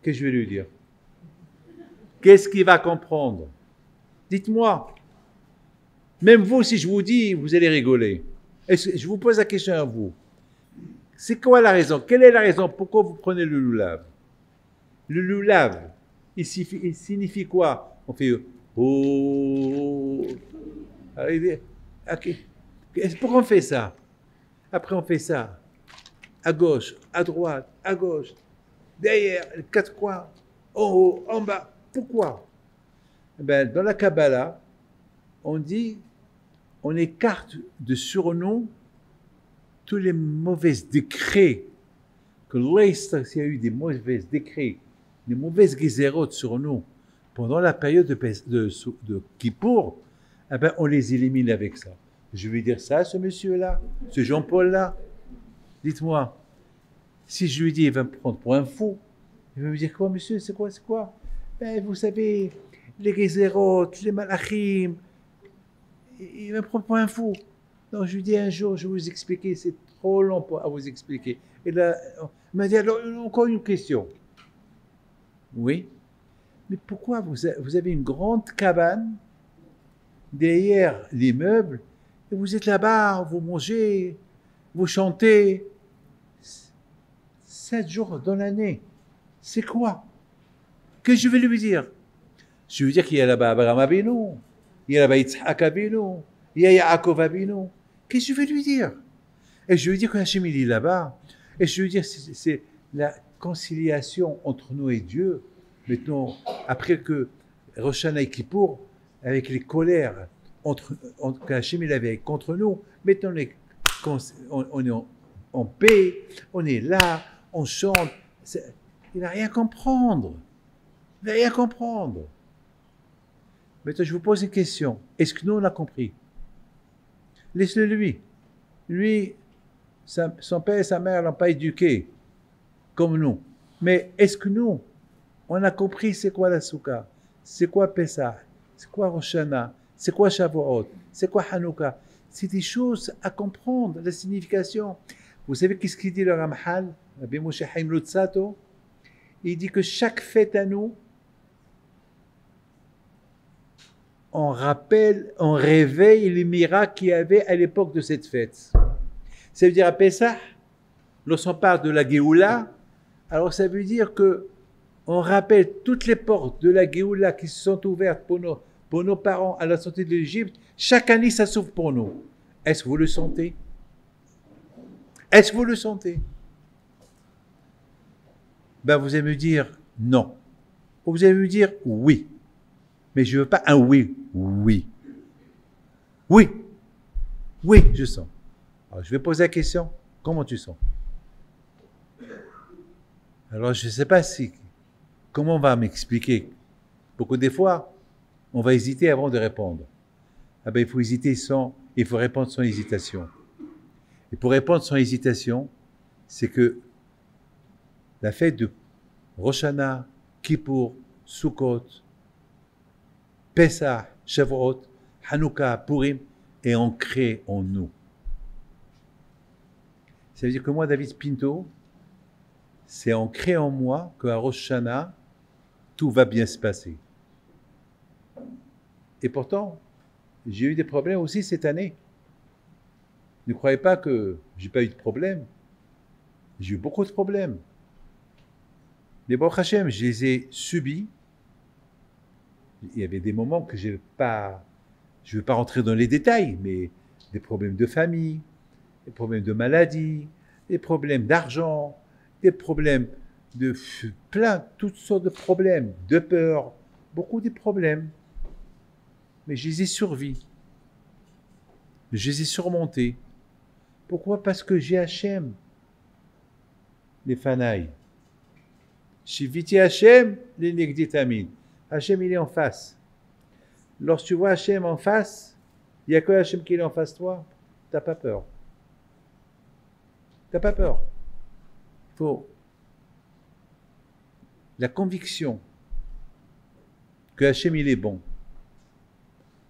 Qu'est-ce que je vais lui dire? Qu'est-ce qu'il va comprendre? Dites-moi. Même vous, si je vous dis, vous allez rigoler. Je vous pose la question à vous. C'est quoi la raison? Quelle est la raison? Pourquoi vous prenez le loulav? Le loulav, il signifie quoi? On fait oh. Okay. Pourquoi on fait ça? Après, on fait ça. À gauche, à droite, à gauche, derrière, les 4 coins, en haut, en bas. Pourquoi? Ben, dans la Kabbalah, on dit, on écarte de sur nous tous les mauvais décrets, que s'il y a eu des mauvais décrets, des mauvaises gézérotes sur nous pendant la période de Kippour, eh ben, on les élimine avec ça. Je vais dire ça à ce monsieur-là, ce Jean-Paul-là. Dites-moi, si je lui dis, il va me prendre pour un fou, il va me dire, quoi, monsieur, c'est quoi? Ben, vous savez, les gézérotes, les malachim, il va me prendre pour un fou. Donc, je lui dis, un jour, je vais vous expliquer, c'est trop long à vous expliquer. Et là, il m'a dit, alors, encore une question. Oui, mais pourquoi vous avez une grande cabane derrière l'immeuble et vous êtes là-bas, vous mangez, vous chantez 7 jours dans l'année? C'est quoi? Que je vais lui dire? Je vais lui dire qu'il y a là-bas Abraham Avinu, il y a là-bas Yitzhak Avinu, il y a Yaakov Avinu. Qu'est-ce que je vais lui dire? Et je vais lui dire qu'Hachem il est là-bas. Et je vais lui dire c'est la conciliation entre nous et Dieu. Maintenant, après que Rosh Hashanah et Kippour, avec les colères qu'Hachem il avait contre nous, maintenant on est en paix, on est là, on chante. Il n'a rien à comprendre. Il n'a rien à comprendre. Maintenant, je vous pose une question. Est-ce que nous, on a compris? Laisse-le lui. Lui, son père et sa mère ne l'ont pas éduqué comme nous. Mais est-ce que nous, on a compris c'est quoi la Souka? C'est quoi Pessah? C'est quoi Rosh Hashanah? C'est quoi Shavuot? C'est quoi Hanouka? C'est des choses à comprendre, la signification. Vous savez qu'est-ce qu'il dit le Ramchal? Rabbi Moshe Chaim Luzzatto? Il dit que chaque fête à nous, on rappelle, on réveille les miracles qu'il y avait à l'époque de cette fête. Ça veut dire à Pessah, lorsqu'on parle de la Géoula, Alors ça veut dire que on rappelle toutes les portes de la Géoula qui se sont ouvertes pour nos parents à la sortie de l'Égypte. Chaque année, ça s'ouvre pour nous. Est-ce que vous le sentez? Est-ce que vous le sentez? Ben, vous allez me dire non. Ou vous allez me dire oui. Mais je ne veux pas un oui. Oui. Oui. Oui, je sens. Alors, je vais poser la question. Comment tu sens? Alors, je ne sais pas si... Comment on va m'expliquer? Beaucoup des fois, on va hésiter avant de répondre. Ah ben, il faut hésiter sans... Il faut répondre sans hésitation. Et pour répondre sans hésitation, c'est que la fête de Rosh Hashanah, Kippour, Sukkot, Pesach, Shavuot, Hanouka, Purim est ancrée en nous. Ça veut dire que moi, David Pinto, c'est ancré en moi qu'à Rosh Hashanah, tout va bien se passer. Et pourtant, j'ai eu des problèmes aussi cette année. Ne croyez pas que j'ai pas eu de problèmes. J'ai eu beaucoup de problèmes. Mais Baruch Hashem, je les ai subis. Il y avait des moments que je ne vais pas rentrer dans les détails, mais des problèmes de famille, des problèmes de maladie, des problèmes d'argent, des problèmes de plein, toutes sortes de problèmes, de peur, beaucoup de problèmes. Mais je les ai survis. Je les ai surmontés. Pourquoi? Parce que j'ai Hachem, les fanailles. Shiviti Hachem, les negditamin. Hachem, il est en face. Lorsque tu vois Hachem en face, il n'y a que Hachem qui est en face de toi, tu n'as pas peur. Tu n'as pas peur. Il faut la conviction que Hachem, il est bon.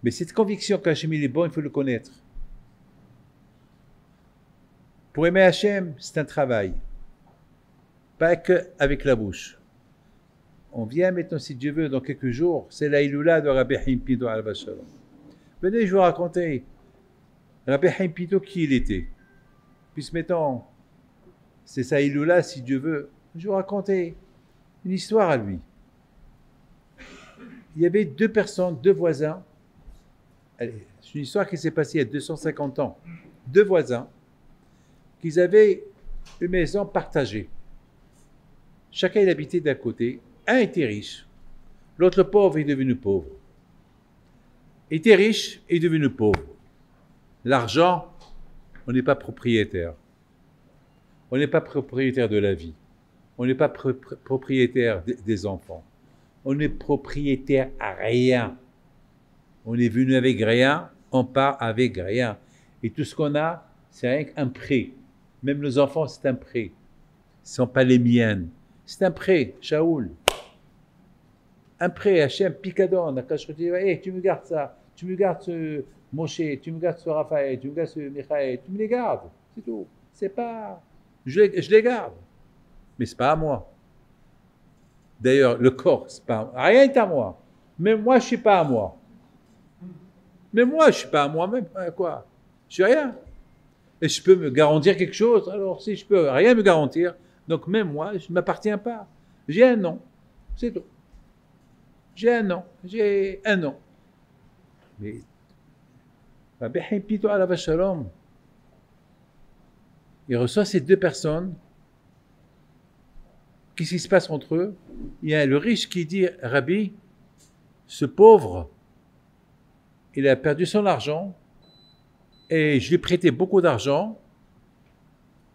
Mais cette conviction qu'Hachem, il est bon, il faut le connaître. Pour aimer Hachem, c'est un travail. Pas qu'avec la bouche. On vient maintenant, si Dieu veut, dans quelques jours, c'est la Iloula de Rabbi Haim Pinto al Shalom. Venez, je vous raconter Rabbi Haim Pinto qui il était. Puis mettons, c'est sa Iloula, si Dieu veut, je vais vous raconter une histoire à lui. Il y avait deux personnes, deux voisins. C'est une histoire qui s'est passée il y a 250 ans. Deux voisins qui avaient une maison partagée. Chacun il habitait d'un côté. Un était riche, l'autre pauvre est devenu pauvre. Il était riche et est devenu pauvre. L'argent, on n'est pas propriétaire. On n'est pas propriétaire de la vie. On n'est pas propriétaire des enfants. On n'est propriétaire à rien. On est venu avec rien, on part avec rien. Et tout ce qu'on a, c'est rien qu'un prêt. Même nos enfants, c'est un prêt. Ce ne sont pas les miennes. C'est un prêt, Shaoul. Un prêt, Hachem, Picadon, hey, tu me gardes ça, tu me gardes ce Moshe, tu me gardes ce Raphaël, tu me gardes ce Michael, tu me les gardes, c'est tout. C'est pas... Je les garde, mais c'est pas à moi. D'ailleurs, le corps, c'est pas... Rien n'est à moi. Mais moi, je ne suis pas à moi. Mais moi, je ne suis pas à moi-même. Quoi? Je suis rien. Et je peux me garantir quelque chose, alors si je peux rien me garantir, donc même moi, je ne m'appartiens pas. J'ai un nom, c'est tout. J'ai un nom. Mais Rabbi Haim Pinto alav shalom, il reçoit ces deux personnes. Qu'est-ce qui se passe entre eux? Il y a le riche qui dit, Rabbi, ce pauvre, il a perdu son argent et je lui ai prêté beaucoup d'argent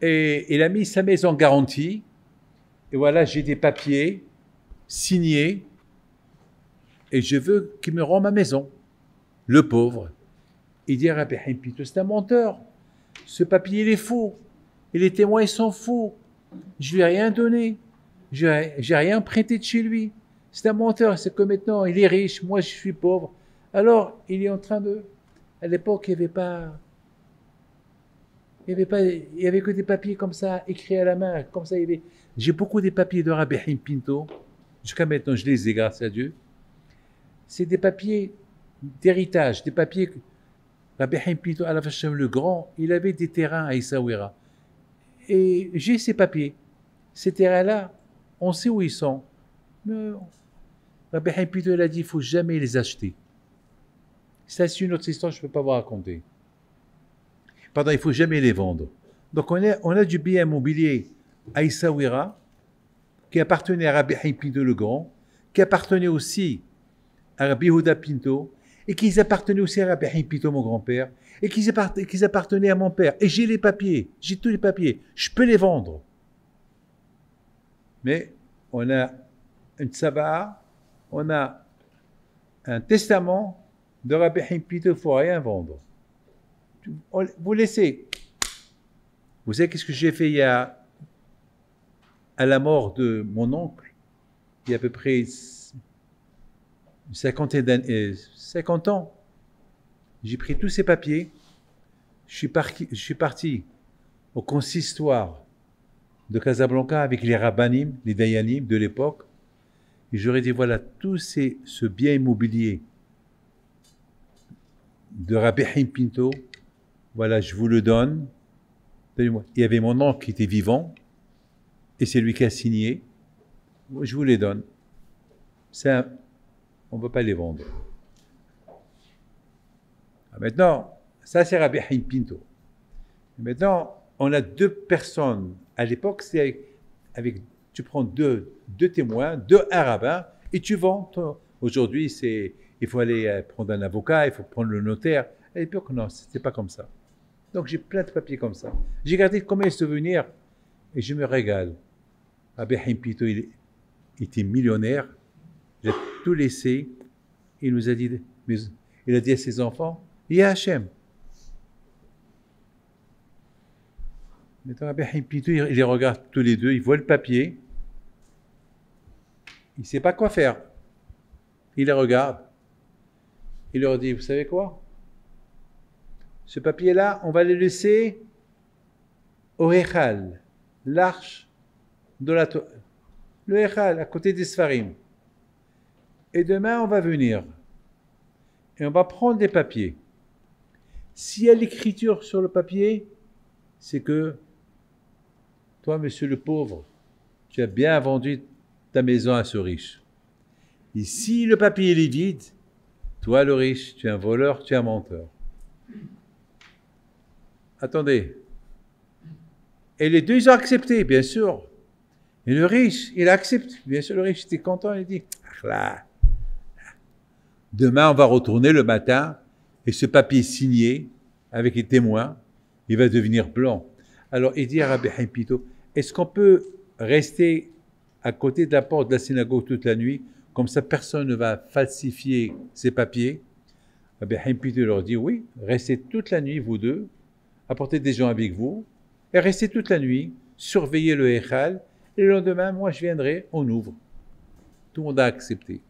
et il a mis sa maison en garantie. Et voilà, j'ai des papiers signés et je veux qu'il me rende ma maison. Le pauvre, il dit à Rabbi Haim Pinto, c'est un menteur. Ce papier, il est faux. Et les témoins, ils sont faux. Je lui ai rien donné. J'ai rien prêté de chez lui. C'est un menteur. C'est que maintenant, il est riche. Moi, je suis pauvre. Alors, il est en train de... À l'époque, il n'y avait que des papiers comme ça, écrits à la main. Comme ça, j'ai beaucoup des papiers de Rabbi Haim Pinto. Jusqu'à maintenant, je les ai, grâce à Dieu. C'est des papiers d'héritage, des papiers... Rabbi Haim Pinto alav shalom le grand, il avait des terrains à Essaouira. Et j'ai ces papiers. Ces terrains-là, On sait où ils sont. Mais Rabbi Haim Pinto, il a dit, il ne faut jamais les acheter. Ça, c'est une autre histoire, je ne peux pas vous raconter. Pardon, il ne faut jamais les vendre. Donc, on a du bien immobilier à Essaouira, qui appartenait à Rabbi Haim Pinto le Grand, qui appartenait aussi à Rabbi Yehuda Pinto, et qui appartenaient aussi à Rabbi Haim Pinto, mon grand-père, et qui appartenaient à mon père. Et j'ai les papiers, j'ai tous les papiers, je peux les vendre. Mais on a une tsaba, on a un testament de Rabbi Haim Pinto, il ne faut rien vendre. Vous laissez. Vous savez qu'est-ce que j'ai fait à la mort de mon oncle, il y a à peu près 50 ans. J'ai pris tous ces papiers, je suis parti au consistoire de Casablanca avec les rabbanim, les dayanim de l'époque, et j'aurais dit, voilà, ce bien immobilier de Rabbi Haim Pinto, voilà, je vous le donne. Il y avait mon oncle qui était vivant, et c'est lui qui a signé. Je vous les donne. On ne peut pas les vendre. Maintenant, ça c'est Rabbi Haim Pinto. Maintenant, on a deux personnes. À l'époque, c'est tu prends deux témoins, un rabbin, et tu vends. Aujourd'hui, il faut aller prendre un avocat, il faut prendre le notaire. À l'époque, non, c'était pas comme ça. Donc j'ai plein de papiers comme ça. J'ai gardé combien de souvenirs et je me régale. Rabbi Haim Pinto, il était millionnaire, il a tout laissé. Il nous a dit, il a dit à ses enfants, il y a Hachem. Maintenant, Rabbi Haim Pinto, il les regarde tous les deux, il voit le papier, il ne sait pas quoi faire. Il les regarde, il leur dit, vous savez quoi? Ce papier-là, on va le laisser au Echal, l'arche de la Torah. Le Echal, à côté des Sfarim. Et demain, on va venir. Et on va prendre des papiers. S'il y a l'écriture sur le papier, c'est que toi, monsieur le pauvre, tu as bien vendu ta maison à ce riche. Et si le papier est vide, toi, le riche, tu es un voleur, tu es un menteur. Attendez. Et les deux, ils ont accepté, bien sûr. Et le riche, il accepte. Bien sûr, le riche était content, il dit, là, demain, on va retourner le matin, et ce papier signé, avec les témoins, il va devenir blanc. Alors, il dit à Rabbi Haim Pinto, est-ce qu'on peut rester à côté de la porte de la synagogue toute la nuit, comme ça personne ne va falsifier ces papiers? Rabbi Haim Pinto leur dit, oui, restez toute la nuit, vous deux, apportez des gens avec vous, et restez toute la nuit, surveillez le Echal, et le lendemain, moi je viendrai, on ouvre. Tout le monde a accepté.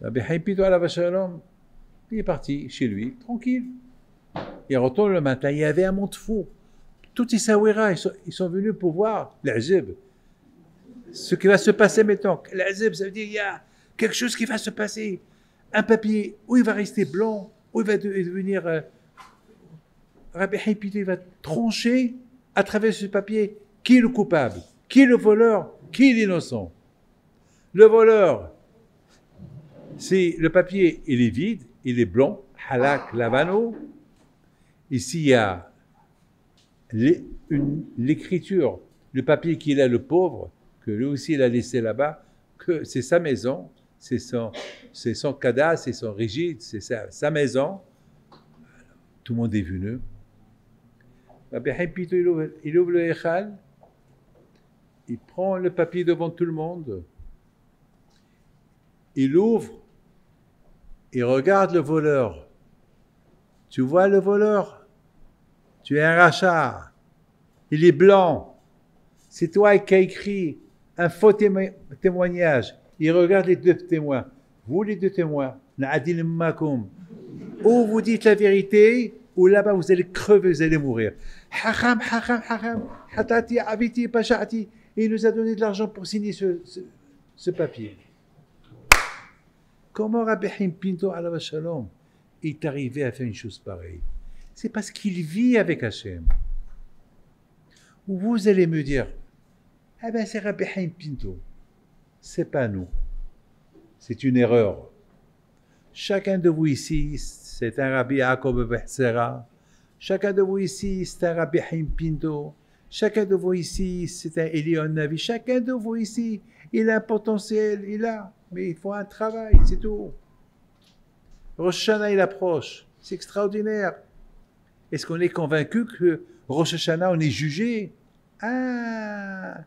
Rabbi Haim Pinto alav shalom, il est parti chez lui, tranquille. Il retourne le matin, il y avait un monde fou. Tout Essaouira, ils sont venus pour voir l'Azib. Ce qui va se passer maintenant. L'Azib, ça veut dire qu'il y a quelque chose qui va se passer. Un papier, où il va rester blanc, où il va devenir... Rabbi Haim Pinto, il va trancher à travers ce papier qui est le coupable, qui est le voleur, qui est l'innocent. Le voleur, c'est le papier, il est vide, il est blanc, halak, lavano. Ici, il y a l'écriture, le papier qu'il a, le pauvre, que lui aussi il a laissé là-bas, que c'est sa maison, c'est son cadavre, c'est son rigide, c'est sa maison. Tout le monde est venu. Rabbi Haim Pinto, il ouvre le Echal, il prend le papier devant tout le monde, il ouvre, il regarde le voleur. Tu vois le voleur? Tu es un rachat. Il est blanc. C'est toi qui as écrit un faux témoignage. Il regarde les deux témoins. Vous, les deux témoins, ou vous dites la vérité, ou là-bas vous allez crever, vous allez mourir. Haram, haram, haram, hatati, abiti, pashati. Et il nous a donné de l'argent pour signer ce papier. Comment Rabbi Haim Pinto alav shalom est arrivé à faire une chose pareille? C'est parce qu'il vit avec Hachem. Vous allez me dire, Eh bien, c'est Rabbi Haim Pinto. C'est pas nous. C'est une erreur. Chacun de vous ici, c'est un Rabbi Yaakov Behzera. Chacun de vous ici, c'est un Rabbi Haim Pinto. Chacun de vous ici, c'est un Elion Navi. Chacun de vous ici, il a un potentiel, il a. Mais il faut un travail, c'est tout. Rosh Hashanah, il approche. C'est extraordinaire. Est-ce qu'on est convaincu que Rosh Hashanah, on est jugé? Ah,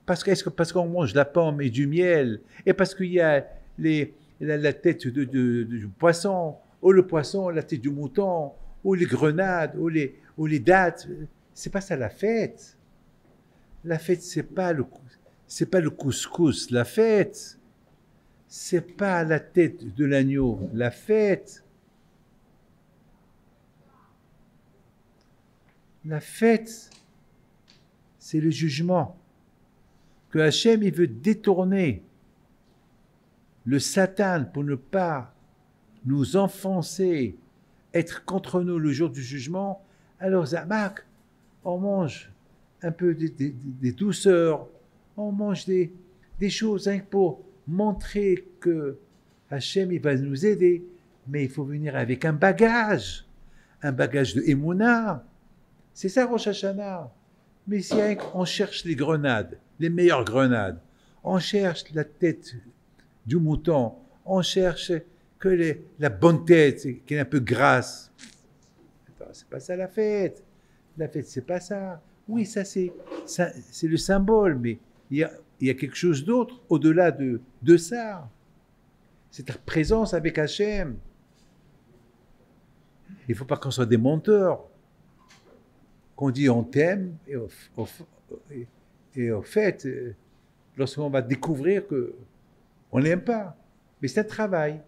parce qu'on mange de la pomme et du miel, et parce qu'il y a la tête du poisson, ou le poisson, la tête du mouton, ou les grenades, ou les dattes. C'est pas ça la fête. La fête, c'est pas le couscous. La fête, c'est pas la tête de l'agneau. La fête, c'est le jugement. Que Hachem, il veut détourner le Satan pour ne pas nous enfoncer, être contre nous le jour du jugement. Alors, Zamak, on mange un peu des douceurs, on mange des choses hein, pour montrer que Hachem, il va nous aider, mais il faut venir avec un bagage de Emouna. C'est ça Rosh Hashanah. Mais si on cherche les grenades, les meilleures grenades, on cherche la tête du mouton, on cherche que la bonne tête, qui est un peu grasse. Attends, c'est pas ça la fête. La fête, c'est pas ça. Oui, ça c'est le symbole, mais il y a quelque chose d'autre au-delà de ça. C'est ta présence avec Hachem. Il ne faut pas qu'on soit des menteurs. Qu'on dit on t'aime, et au fait, lorsqu'on va découvrir qu'on n'aime pas. Mais c'est un travail.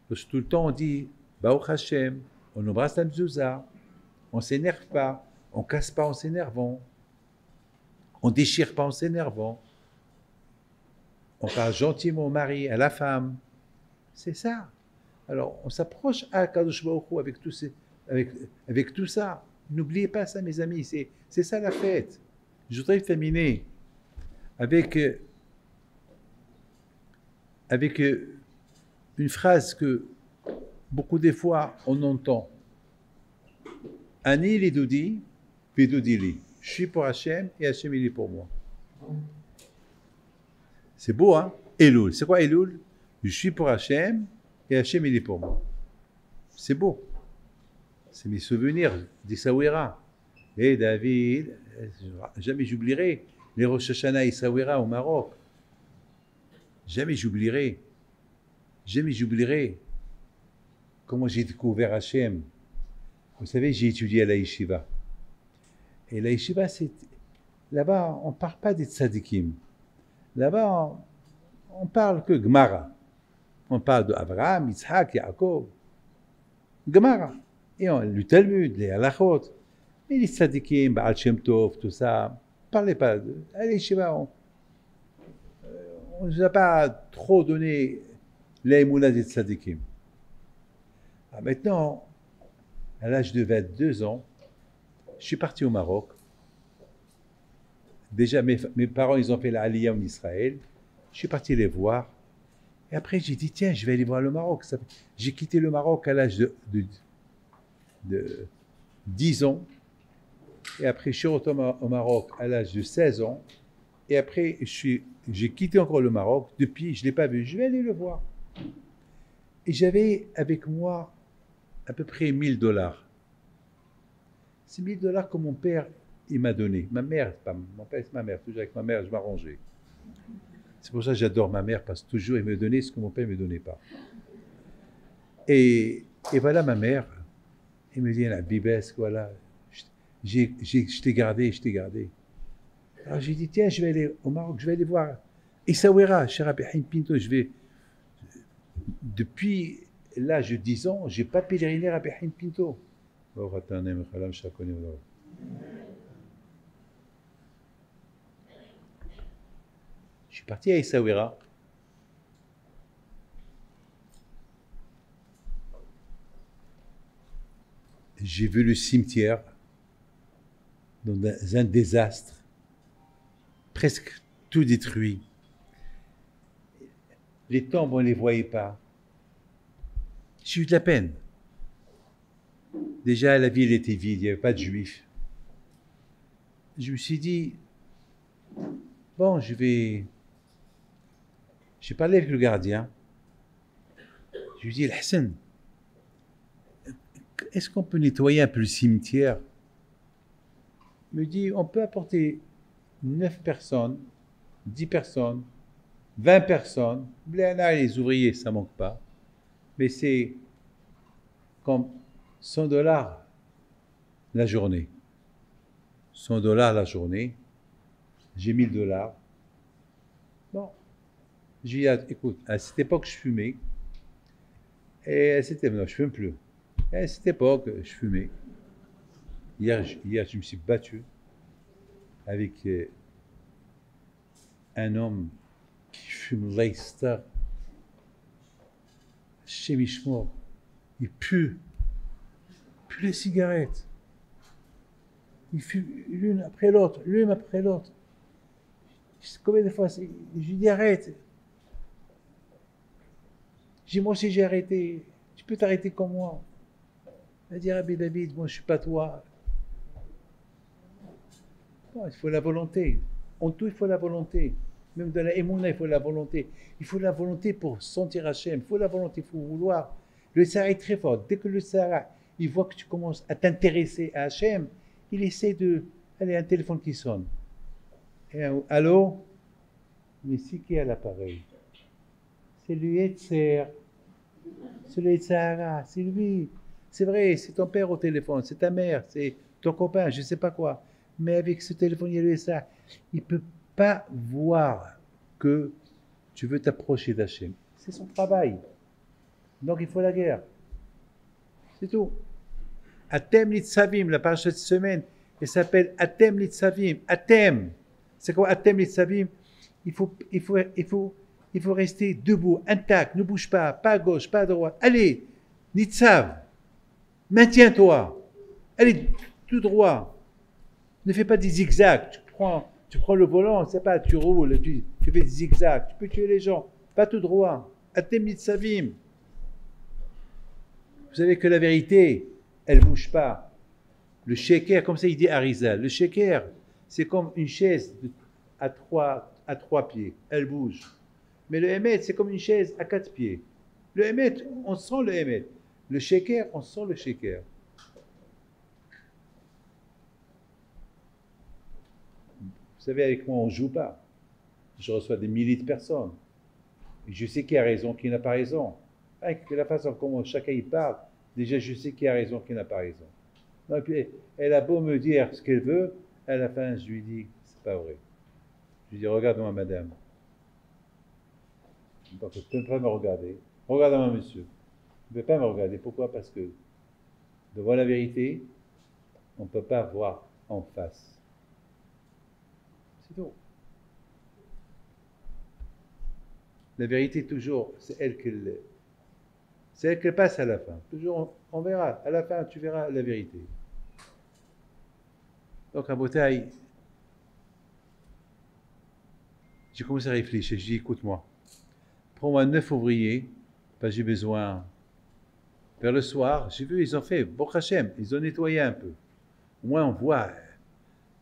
Parce que tout le temps on dit Baruch Hashem, on embrasse la mezouza, on ne s'énerve pas, on ne casse pas en s'énervant, on ne déchire pas en s'énervant, on parle gentiment au mari, à la femme. C'est ça. Alors on s'approche à Kadosh Baruch Hu avec tout ça. N'oubliez pas ça, mes amis, c'est ça la fête. Je voudrais terminer avec une phrase que beaucoup des fois on entend. Ani li doudi, puis doudi li. Je suis pour Hachem et Hachem il est pour moi. C'est beau, hein? Elul. C'est quoi Elul? Je suis pour Hachem et Hachem il est pour moi. C'est beau. C'est mes souvenirs d'Issaouira. Et David, jamais j'oublierai les Rosh Hashanah Issaouira au Maroc. Jamais j'oublierai comment j'ai découvert Hachem. Vous savez, j'ai étudié à la Yeshiva. Et la Yeshiva, là-bas, on ne parle pas des tzadikim. Là-bas, on parle que Gemara. On parle d'Abraham, Yitzhak, Yaakov. Gemara. Et le Talmud, les halachot. Mais les tzadikim, Baal Shem Tov, tout ça, ne parlez pas. À la Yeshiva, on ne nous a pas trop donné l'aïmouna des tzadikim. Maintenant, à l'âge de 22 ans, je suis parti au Maroc. Déjà, mes parents, ils ont fait la Aliyah en Israël. Je suis parti les voir. Et après, j'ai dit, tiens, je vais aller voir le Maroc. J'ai quitté le Maroc à l'âge de 10 ans. Et après, je suis retourné au Maroc à l'âge de 16 ans. Et après, j'ai quitté encore le Maroc. Depuis, je ne l'ai pas vu. Je vais aller le voir. Et j'avais avec moi à peu près $1000. C'est $1000 que mon père il m'a donné. Ma mère, pas mon père, c'est ma mère. Toujours avec ma mère, je m'arrangeais. C'est pour ça que j'adore ma mère, parce que toujours il me donnait ce que mon père ne me donnait pas. Et voilà ma mère. Elle me dit, la bibesque, voilà. Je t'ai gardé. Alors j'ai dit, tiens, je vais aller au Maroc, je vais aller voir Essaouira, chez Rabbi Haim Pinto. Depuis l'âge de 10 ans, je n'ai pas pèleriné Rabbi Haim Pinto. Je suis parti à Essaouira. J'ai vu le cimetière dans un désastre. presque tout détruit. Les tombes, on ne les voyait pas. J'ai eu de la peine. Déjà, la ville était vide, il n'y avait pas de juifs. Je me suis dit, bon, j'ai parlé avec le gardien. Je lui ai dit, Hassan, est-ce qu'on peut nettoyer un peu le cimetière? Il me dit, on peut apporter 9 personnes, 10 personnes, 20 personnes. Les ouvriers, ça ne manque pas. Mais c'est comme $100 la journée. $100 la journée. J'ai $1000. Bon. J'ai dit, écoute, à cette époque, je fumais. Et à cette époque, non, je ne fume plus. Et à cette époque, je fumais. Hier, je me suis battu avec un homme qui fume Leicester. Chez Michmore. Il pue les cigarettes. Il fume l'une après l'autre. Combien de fois, je lui dis arrête. J'ai dit, moi aussi j'ai arrêté. Tu peux t'arrêter comme moi. Il a dit, Rabbi David, moi je suis pas toi. Bon, il faut la volonté. En tout, il faut la volonté. Même dans la émouna, il faut la volonté. Il faut la volonté pour sentir Hachem. Il faut la volonté, il faut vouloir. Le Sahara est très fort. Dès que le Sahara, il voit que tu commences à t'intéresser à Hachem, il essaie de... Allez, un téléphone qui sonne. Allô? Mais c'est qui a l'appareil? C'est le Yetzer. C'est le Sahara. C'est lui. C'est vrai, c'est ton père au téléphone. C'est ta mère. C'est ton copain. Je ne sais pas quoi. Mais avec ce téléphone, il y a le Sahara. Il ne peut pas voir que tu veux t'approcher d'Hachem. C'est son travail. Donc il faut la guerre. C'est tout. Atem Nitzavim, la paracha de cette semaine, elle s'appelle Atem Nitzavim. Atem. C'est quoi Atem Nitzavim? Il faut rester debout, intact, ne bouge pas à gauche, pas à droite. Allez, Nitzav, maintiens-toi. Allez, tout droit. Ne fais pas des zigzags. Tu prends le volant, c'est pas, tu roules, tu fais des zigzags. Tu peux tuer les gens. Pas tout droit. Atem Nitzavim. Vous savez que la vérité, elle ne bouge pas. Le sheker, comme ça il dit Arizal, le sheker, c'est comme une chaise à trois pieds, elle bouge. Mais le Emet, c'est comme une chaise à 4 pieds. Le Emet, on sent le Emet. Le sheker, on sent le sheker. Vous savez, avec moi, on ne joue pas. Je reçois des milliers de personnes. Et je sais qui a raison, qui n'a pas raison. Avec la façon comment chacun y parle, déjà je sais qui a raison, qui n'a pas raison. Donc, puis, elle a beau me dire ce qu'elle veut, à la fin je lui dis, c'est pas vrai. Je lui dis, regarde-moi madame. Donc, tu ne peux pas me regarder. Regarde-moi monsieur. Tu ne peux pas me regarder. Pourquoi? Parce que devant la vérité, on ne peut pas voir en face. C'est tout. La vérité toujours, c'est elle qui passe à la fin. Toujours, on verra. À la fin, tu verras la vérité. Donc, à Botaï, j'ai commencé à réfléchir. J'ai dit, écoute-moi, prends-moi 9 ouvriers, parce que j'ai besoin. Vers le soir, j'ai vu, ils ont fait, Baruch Hashem, ils ont nettoyé un peu. Au moins, on voit,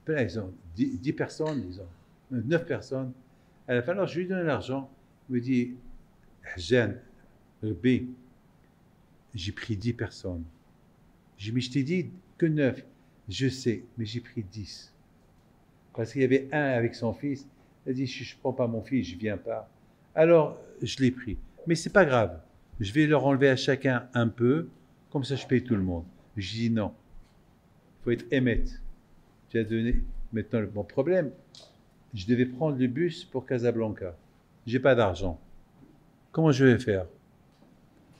ils ont 10 personnes, ils ont 9 personnes. À la fin, alors, je lui donne l'argent. Il me dit, Jeanne, Rabbi, j'ai pris 10 personnes. Je t'ai dit que 9. Je sais, mais j'ai pris 10. Parce qu'il y avait un avec son fils. Il a dit, je ne prends pas mon fils, je ne viens pas. Alors, je l'ai pris. Mais ce n'est pas grave. Je vais leur enlever à chacun un peu. Comme ça, je paye tout le monde. Je dis non. Il faut être émette. Tu as donné. Maintenant, mon problème, je devais prendre le bus pour Casablanca. Je n'ai pas d'argent. Comment je vais faire?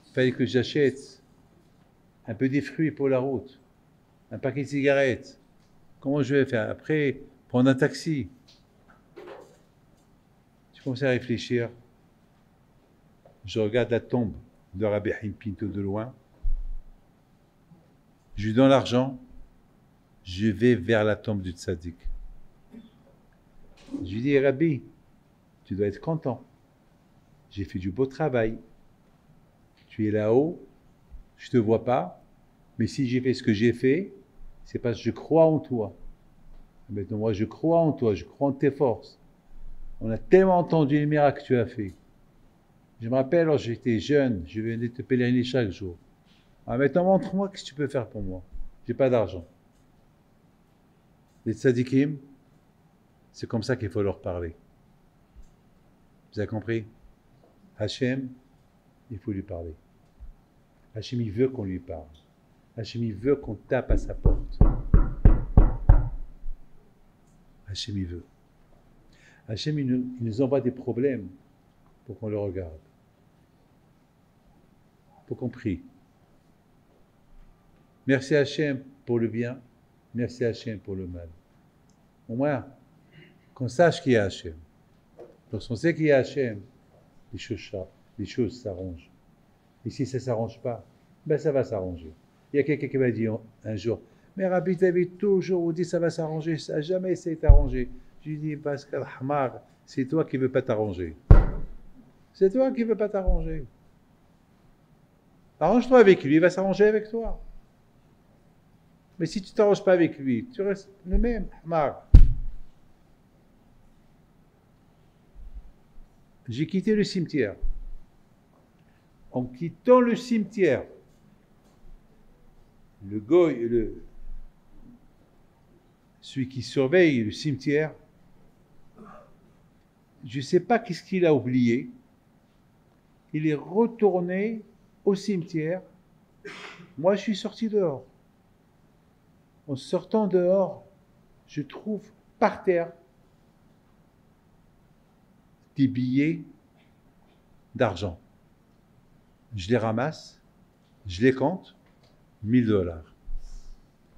Il fallait que j'achète un peu des fruits pour la route, un paquet de cigarettes. Comment je vais faire? Après, prendre un taxi. Je commence à réfléchir. Je regarde la tombe de Rabbi Haim Pinto de loin. Je lui donne l'argent. Je vais vers la tombe du tzaddik. Je lui dis, Rabbi, tu dois être content. J'ai fait du beau travail. Tu es là-haut, je ne te vois pas, mais si j'ai fait ce que j'ai fait, c'est parce que je crois en toi. Maintenant, moi, je crois en toi, je crois en tes forces. On a tellement entendu les miracles que tu as fait. Je me rappelle, lorsque j'étais jeune, je venais te pèleriner chaque jour. Ah, maintenant, montre-moi ce que tu peux faire pour moi. J'ai pas d'argent. Les tzadikim, c'est comme ça qu'il faut leur parler. Vous avez compris? Hachem, il faut lui parler. Hachem, il veut qu'on lui parle. Hachem, il veut qu'on tape à sa porte. Hachem, il veut. Hachem, il nous envoie des problèmes pour qu'on le regarde. Pour qu'on prie. Merci Hachem pour le bien. Merci Hachem pour le mal. Au moins, qu'on sache qui est Hachem. Lorsqu'on sait qui est Hachem, les choses s'arrangent. Et si ça ne s'arrange pas, ben ça va s'arranger. Il y a quelqu'un qui m'a dit un jour, mais Rabbi, tu avais toujours dit ça va s'arranger, ça n'a jamais essayé de t'arranger. Je lui dis, parce que Hamar, c'est toi qui ne veux pas t'arranger. C'est toi qui ne veux pas t'arranger. Arrange-toi avec lui, il va s'arranger avec toi. Mais si tu ne t'arranges pas avec lui, tu restes le même, Hamar. J'ai quitté le cimetière. En quittant le cimetière, le goy, celui qui surveille le cimetière, je ne sais pas qu'est-ce qu'il a oublié. Il est retourné au cimetière. Moi, je suis sorti dehors. En sortant dehors, je trouve par terre des billets d'argent. Je les ramasse, je les compte, $1000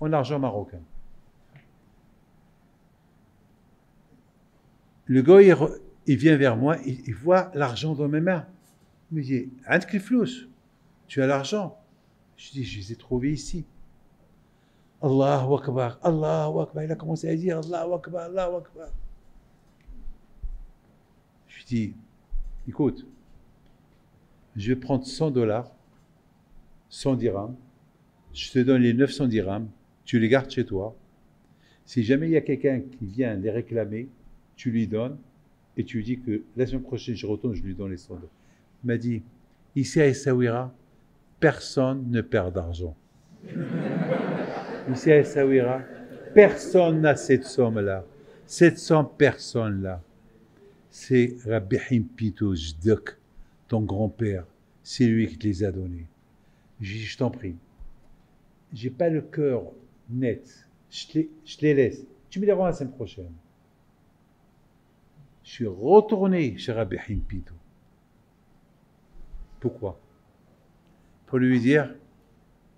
en argent marocain. Le gars, il vient vers moi, il voit l'argent dans mes mains. Il me dit, عندك الفلوس, tu as l'argent? Je dis, je les ai trouvés ici. Allahu Akbar, Allahu Akbar. Il a commencé à dire Allahu Akbar, Allahu Akbar. Je lui dis, écoute, je vais prendre $100, 100 dirhams, je te donne les 900 dirhams, tu les gardes chez toi. Si jamais il y a quelqu'un qui vient les réclamer, tu lui donnes et tu lui dis que la semaine prochaine je retourne, je lui donne les $100. Il m'a dit, ici à Essaouira, personne ne perd d'argent. Ici à Essaouira, personne n'a cette somme-là. Cette 100 personnes-là, c'est Rabbi Himpito Jdok, ton grand-père. C'est lui qui te les a donnés. Je t'en prie. J'ai pas le cœur net. Je les laisse. Tu me les rends la semaine prochaine. Je suis retourné chez Rabbi Himpito. Pourquoi? Pour lui dire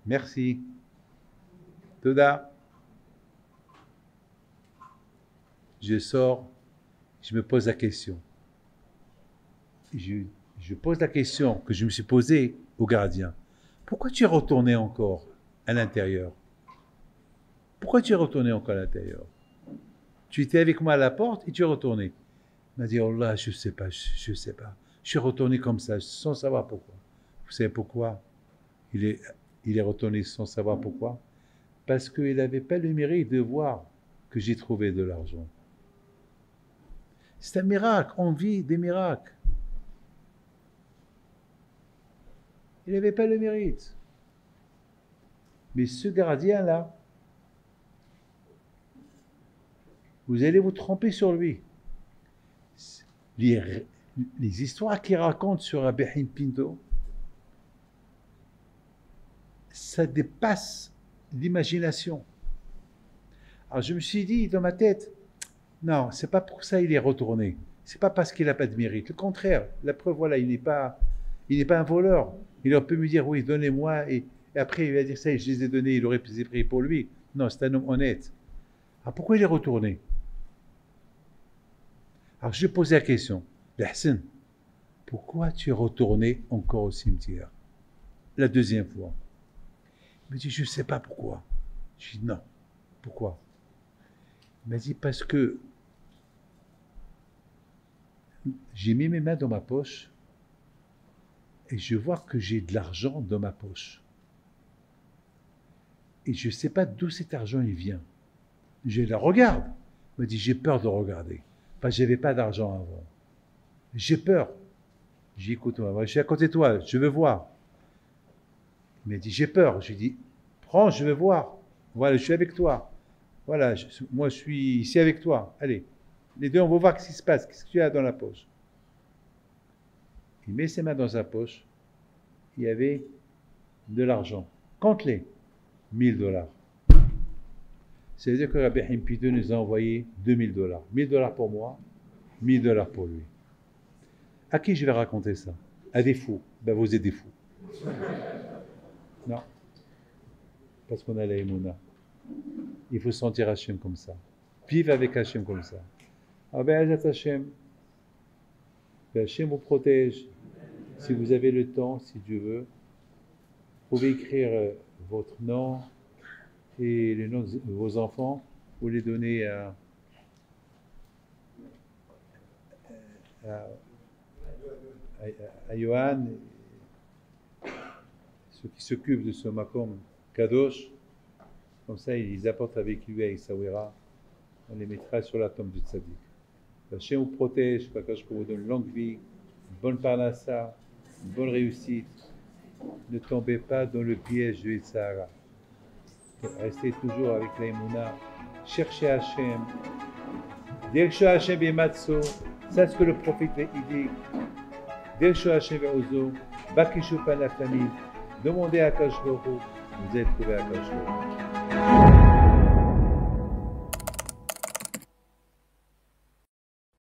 merci. Toda. Je sors, je me pose la question. Je pose la question que je me suis posée au gardien. Pourquoi tu es retourné encore à l'intérieur? Pourquoi tu es retourné encore à l'intérieur? Tu étais avec moi à la porte et tu es retourné. Il m'a dit, oh là, je ne sais pas, je ne sais pas. Je suis retourné comme ça, sans savoir pourquoi. Vous savez pourquoi il est retourné sans savoir pourquoi? Parce qu'il n'avait pas le mérite de voir que j'ai trouvé de l'argent. C'est un miracle, on vit des miracles. Il n'avait pas le mérite. Mais ce gardien-là, vous allez vous tromper sur lui. Les histoires qu'il raconte sur Rabbi Himpito, ça dépasse l'imagination. Alors je me suis dit dans ma tête, non, c'est pas pour ça qu'il est retourné. C'est pas parce qu'il n'a pas de mérite. Le contraire, la preuve, voilà, il n'est pas un voleur. Il aurait pu me dire, oui, donnez-moi, et après il va dire ça, je les ai donnés, il aurait pris pour lui. Non, c'est un homme honnête. Alors pourquoi il est retourné? Alors je lui ai posé la question, Hassan, pourquoi tu es retourné encore au cimetière? La deuxième fois. Il me dit, je ne sais pas pourquoi. Je dis, non, pourquoi? Il m'a dit, parce que J'ai mis mes mains dans ma poche et je vois que j'ai de l'argent dans ma poche. Et je ne sais pas d'où cet argent il vient. Je la regarde. Il me dit, j'ai peur de regarder. Parce que je n'avais pas d'argent avant. J'ai peur. J'ai dit, écoute-moi, je suis à côté de toi, je veux voir. Il m'a dit, j'ai peur. Je lui ai dit, prends, je veux voir. Voilà, je suis avec toi. Voilà, moi je suis ici avec toi. Allez, les deux, on va voir ce qui se passe. Qu'est-ce que tu as dans la poche? Il met ses mains dans sa poche. Il y avait de l'argent. Compte-les. $1000. C'est-à-dire que Rabbi Himpido nous a envoyé $2000. $1000 pour moi, $1000 pour lui. À qui je vais raconter ça? À des fous. Ben vous êtes des fous. Non. Parce qu'on a la Emouna. Il faut sentir Hachem comme ça. Vivre avec Hachem comme ça. Ah ben Hachem. Ben Hachem vous protège. Si vous avez le temps, si Dieu veut, vous pouvez écrire votre nom et les noms de vos enfants, vous les donnez à Yohan, ceux qui s'occupent de ce makom kadosh, comme ça ils apportent avec lui à Issawira, on les mettra sur la tombe du tzaddik. Hachem vous protège, Hachem vous donne une longue vie, une bonne parnassa, une bonne réussite. Ne tombez pas dans le piège de Yitzhara. Restez toujours avec la Emouna. Cherchez Hachem. Dirshu Hachem Bimatso. C'est ce que le prophète dit. Dirshu Hachem Be'ozo. Bakishu Pan la famille. Demandez à Akash Baruch Hu. Vous êtes trouvé à Akash Baruch Hu.